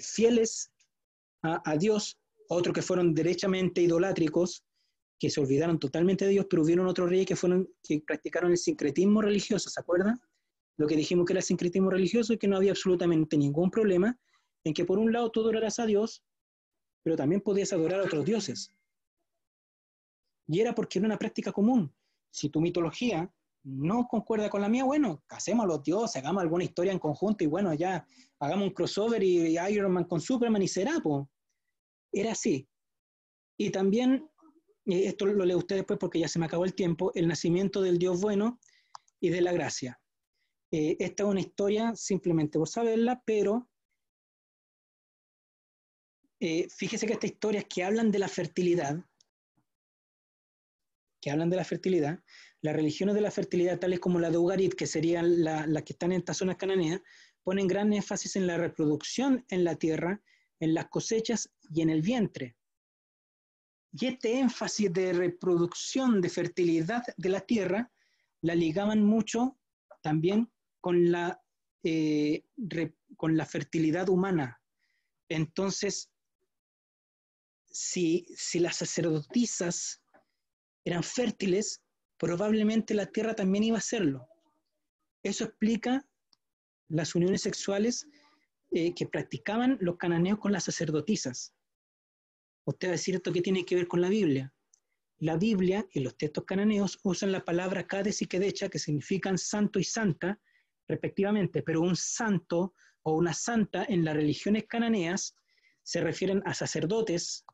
fieles a Dios, otros que fueron derechamente idolátricos, que se olvidaron totalmente de Dios, pero hubieron otros reyes que practicaron el sincretismo religioso? ¿Se acuerdan? Lo que dijimos que era el sincretismo religioso y que no había absolutamente ningún problema en que por un lado tú adoraras a Dios, pero también podías adorar a otros dioses. Y era porque era una práctica común. Si tu mitología no concuerda con la mía, bueno, casemos a los dioses, hagamos alguna historia en conjunto y bueno, ya hagamos un crossover y Iron Man con Superman y será, po. Era así. Y también, esto lo leo usted después porque ya se me acabó el tiempo, el nacimiento del Dios bueno y de la gracia. Esta es una historia simplemente por saberla, pero fíjese que estas historias que hablan de la fertilidad, las religiones de la fertilidad, tales como la de Ugarit, que serían las que están en estas zonas cananeas, ponen gran énfasis en la reproducción en la tierra, en las cosechas y en el vientre. Y este énfasis de reproducción, de fertilidad de la tierra, la ligaban mucho también con la fertilidad humana. Entonces, si las sacerdotisas eran fértiles, probablemente la tierra también iba a serlo. Eso explica las uniones sexuales que practicaban los cananeos con las sacerdotisas. Usted va a decir, ¿esto qué tiene que ver con la Biblia? La Biblia y los textos cananeos usan la palabra Kades y Kedecha, que significan santo y santa, respectivamente, pero un santo o una santa en las religiones cananeas se refieren a sacerdotes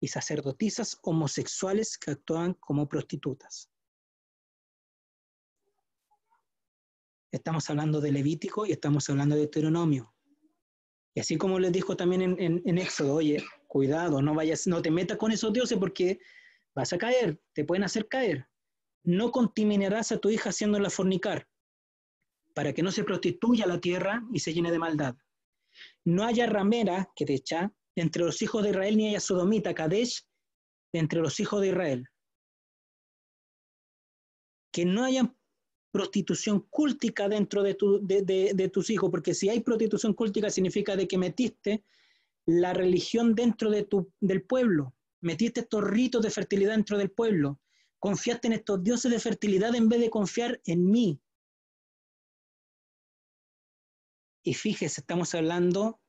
y sacerdotisas homosexuales que actuaban como prostitutas. Estamos hablando de Levítico y estamos hablando de Deuteronomio. Y así como les dijo también en Éxodo, oye, cuidado, no te metas con esos dioses porque vas a caer, te pueden hacer caer. No contaminarás a tu hija haciéndola fornicar, para que no se prostituya la tierra y se llene de maldad. No haya ramera, Kedecha, entre los hijos de Israel, ni haya sodomita, Kadesh, entre los hijos de Israel. Que no haya prostitución cúltica dentro de tus hijos, porque si hay prostitución cúltica significa de que metiste la religión dentro del pueblo, metiste estos ritos de fertilidad dentro del pueblo, confiaste en estos dioses de fertilidad en vez de confiar en mí. Y fíjese, estamos hablando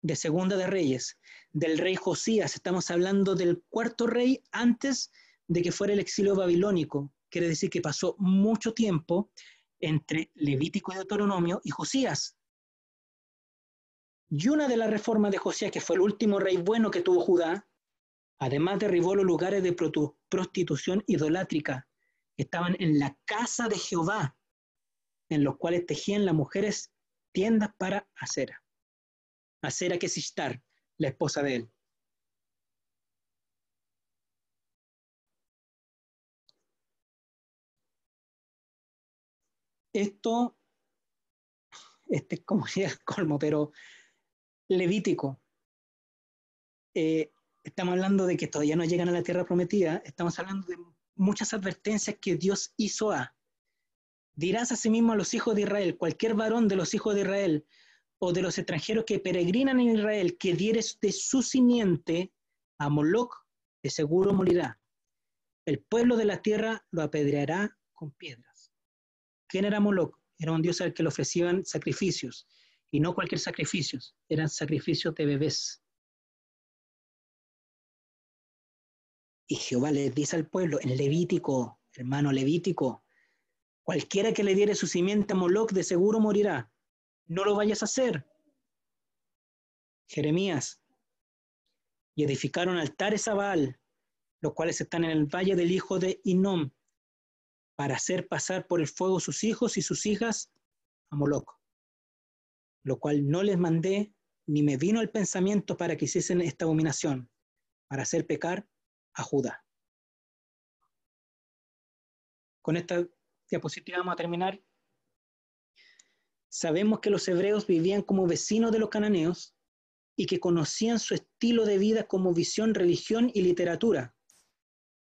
de Segunda de Reyes, del rey Josías, estamos hablando del cuarto rey antes de que fuera el exilio babilónico. Quiere decir que pasó mucho tiempo entre Levítico y Deuteronomio y Josías. Y una de las reformas de Josías, que fue el último rey bueno que tuvo Judá, además derribó los lugares de prostitución idolátrica que estaban en la casa de Jehová, en los cuales tejían las mujeres tiendas para Acera. Acera, que es Ishtar, la esposa de él. Esto, es como si es colmo, pero Levítico. Estamos hablando de que todavía no llegan a la tierra prometida, estamos hablando de muchas advertencias que Dios hizo a. Dirás asimismo a los hijos de Israel, cualquier varón de los hijos de Israel o de los extranjeros que peregrinan en Israel, que dieres de su simiente a Moloc, de seguro morirá. El pueblo de la tierra lo apedreará con piedras. ¿Quién era Moloc? Era un dios al que le ofrecían sacrificios, y no cualquier sacrificio, eran sacrificios de bebés. Y Jehová le dice al pueblo, en Levítico, hermano Levítico, cualquiera que le diere su simiente a Moloc de seguro morirá. No lo vayas a hacer. Jeremías. Y edificaron altares a Baal, los cuales están en el valle del hijo de Hinnom, para hacer pasar por el fuego sus hijos y sus hijas a Moloc, lo cual no les mandé, ni me vino el pensamiento para que hiciesen esta abominación, para hacer pecar a Judá. Con esta diapositiva vamos a terminar. Sabemos que los hebreos vivían como vecinos de los cananeos y que conocían su estilo de vida como visión, religión y literatura.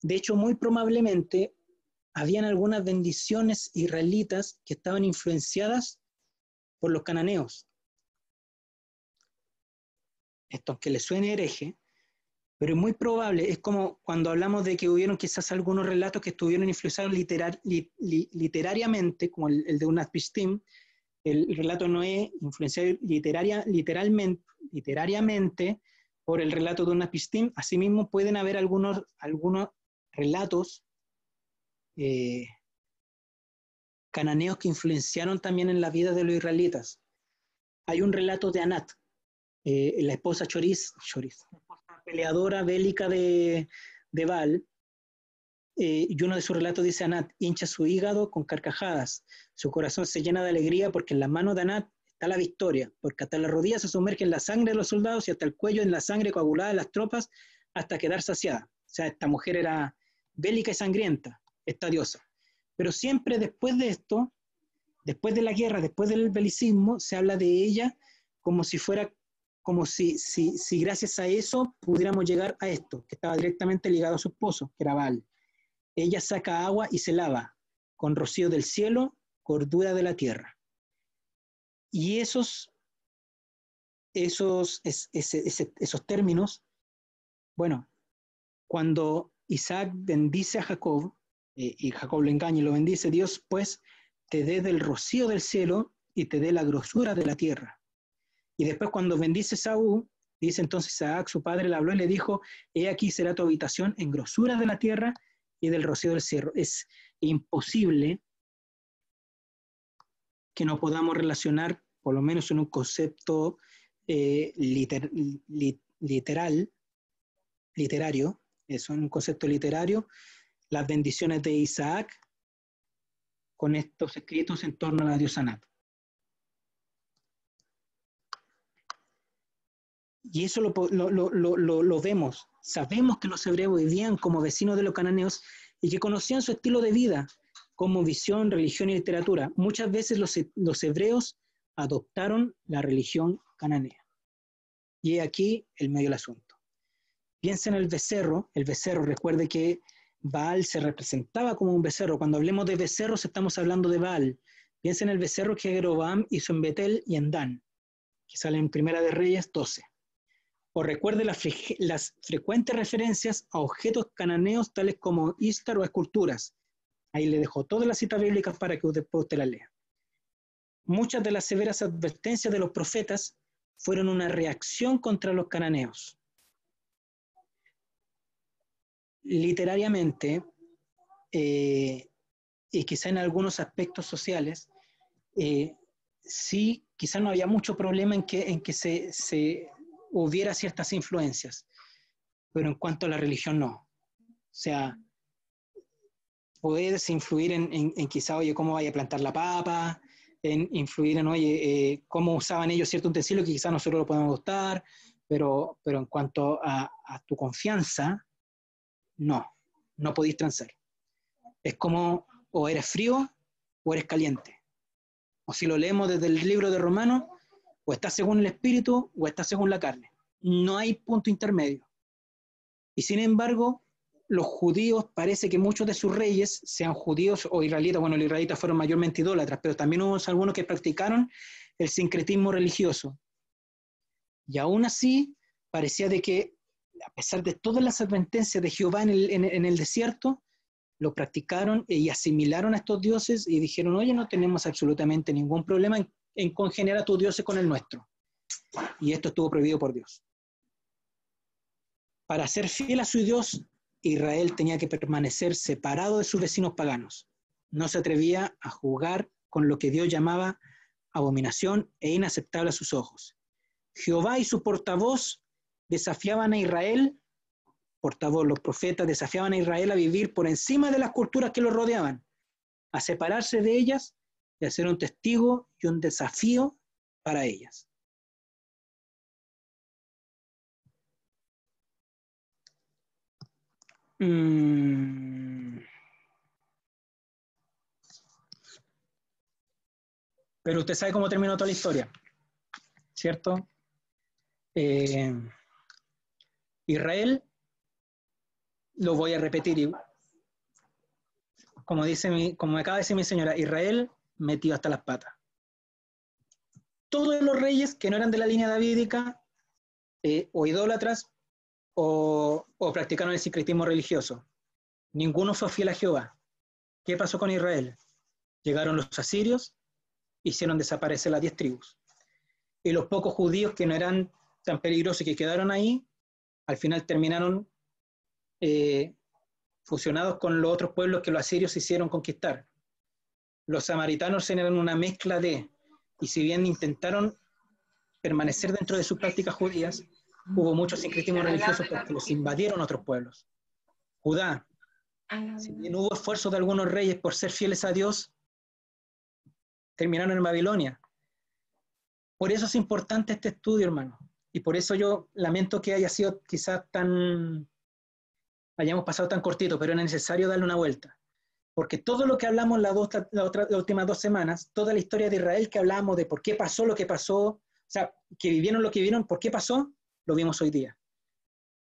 De hecho, muy probablemente habían algunas bendiciones israelitas que estaban influenciadas por los cananeos. Esto, aunque les suene hereje, pero es muy probable, es como cuando hablamos de que hubieron quizás algunos relatos que estuvieron influenciados literariamente, como el de Unat Pishtim, el relato de Noé influenciado literariamente por el relato de Unat Pishtim. Asimismo pueden haber algunos relatos cananeos que influenciaron también en la vida de los israelitas. Hay un relato de Anat, la esposa Choriz, la peleadora bélica de Baal, y uno de sus relatos dice: Anat hincha su hígado con carcajadas, su corazón se llena de alegría porque en las manos de Anat está la victoria, porque hasta las rodillas se sumerge en la sangre de los soldados y hasta el cuello en la sangre coagulada de las tropas hasta quedar saciada. O sea, esta mujer era bélica y sangrienta, esta diosa. Pero siempre después de esto, después de la guerra, después del belicismo, se habla de ella como si fuera, como si gracias a eso pudiéramos llegar a esto, que estaba directamente ligado a su esposo, que era Baal. Ella saca agua y se lava, con rocío del cielo, cordura de la tierra. Y esos términos, bueno, cuando Isaac bendice a Jacob, y Jacob lo engaña y lo bendice, Dios pues te dé del rocío del cielo y te dé la grosura de la tierra. Y después cuando bendice a Saúl, dice entonces Isaac, su padre, le habló y le dijo: he aquí será tu habitación en grosura de la tierra y del rocío del cielo. Es imposible que no podamos relacionar, por lo menos en un concepto literario, eso, en un concepto literario, las bendiciones de Isaac con estos escritos en torno a la diosa Anat. Y eso lo vemos. Sabemos que los hebreos vivían como vecinos de los cananeos y que conocían su estilo de vida como visión, religión y literatura. Muchas veces los hebreos adoptaron la religión cananea. Y aquí el medio del asunto. Piensa en el becerro. El becerro, recuerde que Baal se representaba como un becerro. Cuando hablemos de becerros estamos hablando de Baal. Piensa en el becerro que Jeroboam hizo en Betel y en Dan, que sale en Primera de Reyes 12. O recuerde las frecuentes referencias a objetos cananeos tales como Ishtar o esculturas. Ahí le dejo todas las citas bíblicas para que después usted las lea. Muchas de las severas advertencias de los profetas fueron una reacción contra los cananeos. Literariamente, y quizá en algunos aspectos sociales, sí, quizás no había mucho problema en que se hubiera ciertas influencias, pero en cuanto a la religión no. O sea, puedes influir en quizá, oye, cómo vaya a plantar la papa, en influir en, oye, cómo usaban ellos cierto utensilio que quizás nosotros lo podemos gustar, pero en cuanto a tu confianza, no podéis transar. Es como o eres frío o eres caliente. O si lo leemos desde el libro de Romanos, o estás según el espíritu o estás según la carne. No hay punto intermedio. Y sin embargo, los judíos, parece que muchos de sus reyes, sean judíos o israelitas, bueno, los israelitas fueron mayormente idólatras, pero también hubo algunos que practicaron el sincretismo religioso. Y aún así, parecía de que, a pesar de todas las advertencias de Jehová en el desierto, lo practicaron y asimilaron a estos dioses y dijeron, oye, no tenemos absolutamente ningún problema en congeniar a tus dioses con el nuestro. Y esto estuvo prohibido por Dios. Para ser fiel a su Dios, Israel tenía que permanecer separado de sus vecinos paganos. No se atrevía a jugar con lo que Dios llamaba abominación e inaceptable a sus ojos. Jehová y su portavoz desafiaban a Israel, los profetas desafiaban a Israel a vivir por encima de las culturas que los rodeaban, a separarse de ellas y a ser un testigo y un desafío para ellas. Pero usted sabe cómo terminó toda la historia, ¿cierto? Israel, lo voy a repetir, como me acaba de decir mi señora, Israel metido hasta las patas. Todos los reyes que no eran de la línea davídica, o idólatras, o practicaron el sincretismo religioso. Ninguno fue fiel a Jehová. ¿Qué pasó con Israel? Llegaron los asirios, hicieron desaparecer las 10 tribus. Y los pocos judíos que no eran tan peligrosos y que quedaron ahí, al final terminaron fusionados con los otros pueblos que los asirios hicieron conquistar. Los samaritanos eran una mezcla de, y si bien intentaron permanecer dentro de sus prácticas judías, hubo muchos sincretismos religiosos porque los invadieron otros pueblos. Judá, si bien hubo esfuerzos de algunos reyes por ser fieles a Dios, terminaron en Babilonia. Por eso es importante este estudio, hermano. Y por eso yo lamento que haya sido quizás hayamos pasado tan cortito, pero era necesario darle una vuelta. Porque todo lo que hablamos las últimas 2 semanas, toda la historia de Israel que hablamos de por qué pasó lo que pasó, o sea, que vivieron lo que vivieron, por qué pasó, lo vimos hoy día.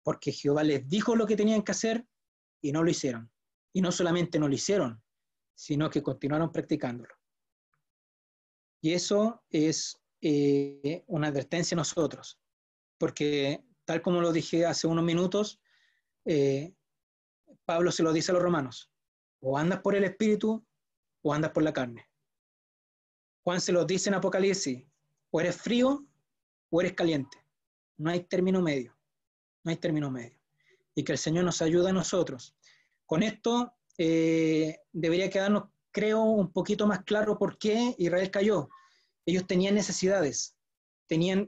Porque Jehová les dijo lo que tenían que hacer y no lo hicieron. Y no solamente no lo hicieron, sino que continuaron practicándolo. Y eso es una advertencia a nosotros. Porque, tal como lo dije hace unos minutos, Pablo se lo dice a los romanos: o andas por el espíritu o andas por la carne. Juan se lo dice en Apocalipsis: o eres frío o eres caliente. No hay término medio. No hay término medio. Y que el Señor nos ayude a nosotros. Con esto debería quedarnos, creo, un poquito más claro por qué Israel cayó. Ellos tenían necesidades.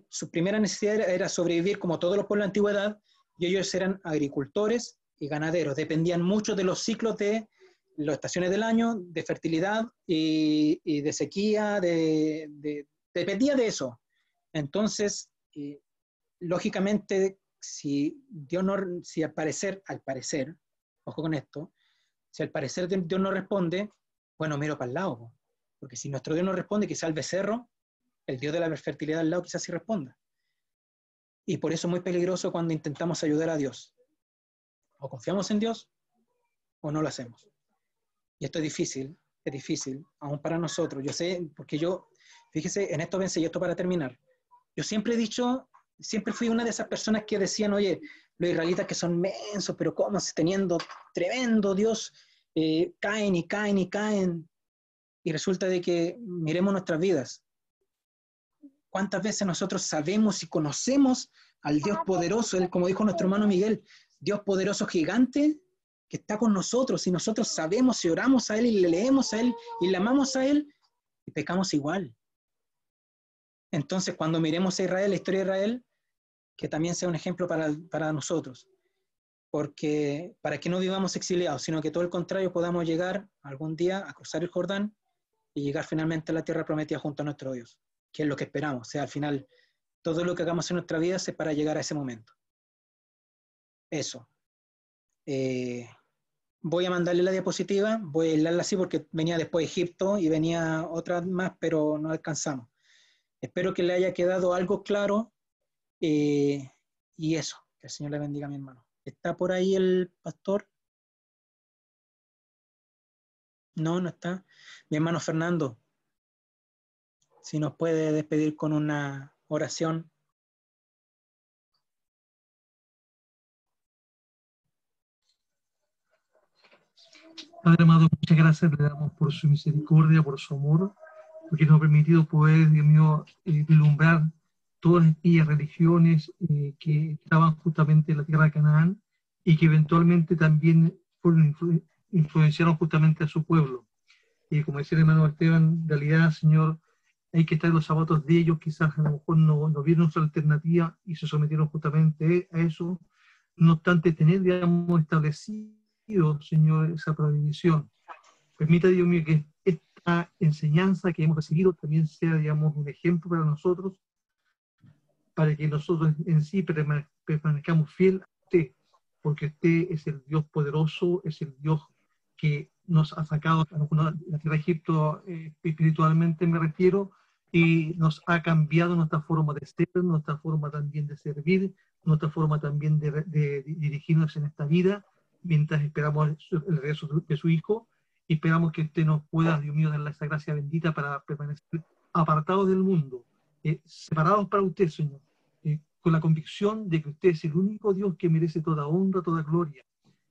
Su primera necesidad era sobrevivir como todos los pueblos de la antigüedad, y ellos eran agricultores y ganaderos. Dependían mucho de los ciclos de las estaciones del año, de fertilidad y de sequía, dependía de eso. Entonces, lógicamente, si al parecer, ojo con esto, si al parecer Dios no responde, bueno, miro para el lado, porque si nuestro Dios no responde, quizá el becerro, el Dios de la fertilidad al lado, quizás sí responda. Y por eso es muy peligroso cuando intentamos ayudar a Dios. O confiamos en Dios, o no lo hacemos. Y esto es difícil, aún para nosotros. Yo sé, porque fíjese, en esto pensé, y esto para terminar, yo siempre fui una de esas personas que decían, oye, los israelitas que son mensos, pero ¿cómo? Teniendo tremendo Dios, caen y caen y caen. Y resulta de que miremos nuestras vidas. ¿Cuántas veces nosotros sabemos y conocemos al Dios poderoso, como dijo nuestro hermano Miguel, Dios poderoso gigante, que está con nosotros, y nosotros sabemos y oramos a Él y le leemos a Él y le amamos a Él, y pecamos igual? Entonces, cuando miremos a Israel, la historia de Israel, que también sea un ejemplo para nosotros, porque para que no vivamos exiliados, sino que todo el contrario, podamos llegar algún día a cruzar el Jordán y llegar finalmente a la tierra prometida junto a nuestro Dios, que es lo que esperamos. O sea, al final, todo lo que hagamos en nuestra vida es para llegar a ese momento. Eso. Voy a mandarle la diapositiva, voy a aislarla así porque venía después Egipto y venía otra más, pero no alcanzamos. Espero que le haya quedado algo claro y eso, que el Señor le bendiga a mi hermano. ¿Está por ahí el pastor? No, no está. Mi hermano Fernando, si nos puede despedir con una oración. Padre amado, muchas gracias le damos por su misericordia, por su amor, porque nos ha permitido poder, Dios mío, vislumbrar todas aquellas religiones que estaban justamente en la tierra de Canaán y que eventualmente también fueron influenciaron justamente a su pueblo. Y como decía el hermano Esteban, en realidad, Señor, hay que estar en los zapatos de ellos, quizás a lo mejor no vieron otra alternativa y se sometieron justamente a eso, no obstante tener, digamos, establecido, Señor, esa prohibición. Permita, Dios mío, que esta enseñanza que hemos recibido también sea, digamos, un ejemplo para nosotros, para que nosotros en sí permanezcamos fiel a usted, porque usted es el Dios poderoso, es el Dios que nos ha sacado de la tierra de Egipto, espiritualmente me refiero, y nos ha cambiado nuestra forma de ser, nuestra forma también de servir, nuestra forma también de dirigirnos en esta vida, mientras esperamos el regreso de su Hijo, y esperamos que usted nos pueda, Dios mío, dar esa gracia bendita para permanecer apartados del mundo, separados para usted, Señor, con la convicción de que usted es el único Dios que merece toda honra, toda gloria.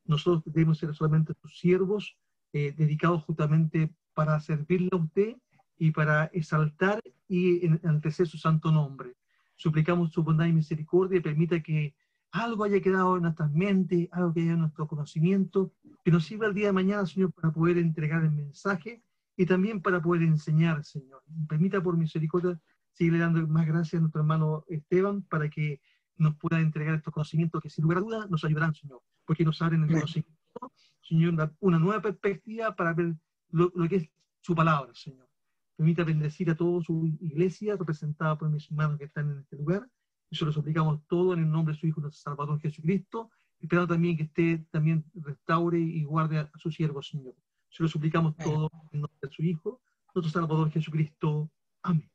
Nosotros debemos ser solamente sus siervos, dedicados justamente para servirle a usted y para exaltar y enaltecer su santo nombre. Suplicamos su bondad y misericordia y permita que algo haya quedado en nuestras mentes, algo que haya en nuestro conocimiento, que nos sirva el día de mañana, Señor, para poder entregar el mensaje y también para poder enseñar, Señor. Permita por misericordia seguirle dando más gracias a nuestro hermano Esteban para que nos pueda entregar estos conocimientos que sin lugar a dudas nos ayudarán, Señor, porque nos abren el conocimiento, Señor, una nueva perspectiva para ver lo que es su palabra, Señor. Permita bendecir a toda su iglesia representada por mis hermanos que están en este lugar. Y se lo suplicamos todo en el nombre de su Hijo, nuestro Salvador Jesucristo, esperando también que usted también restaure y guarde a su siervo, Señor. Se lo suplicamos todo en el nombre de su Hijo, nuestro Salvador Jesucristo. Amén.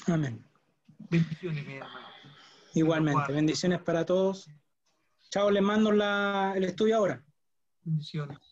Amén. Bendiciones, mi hermano. Igualmente, bendiciones para todos. Chao, les mando el estudio ahora. Bendiciones.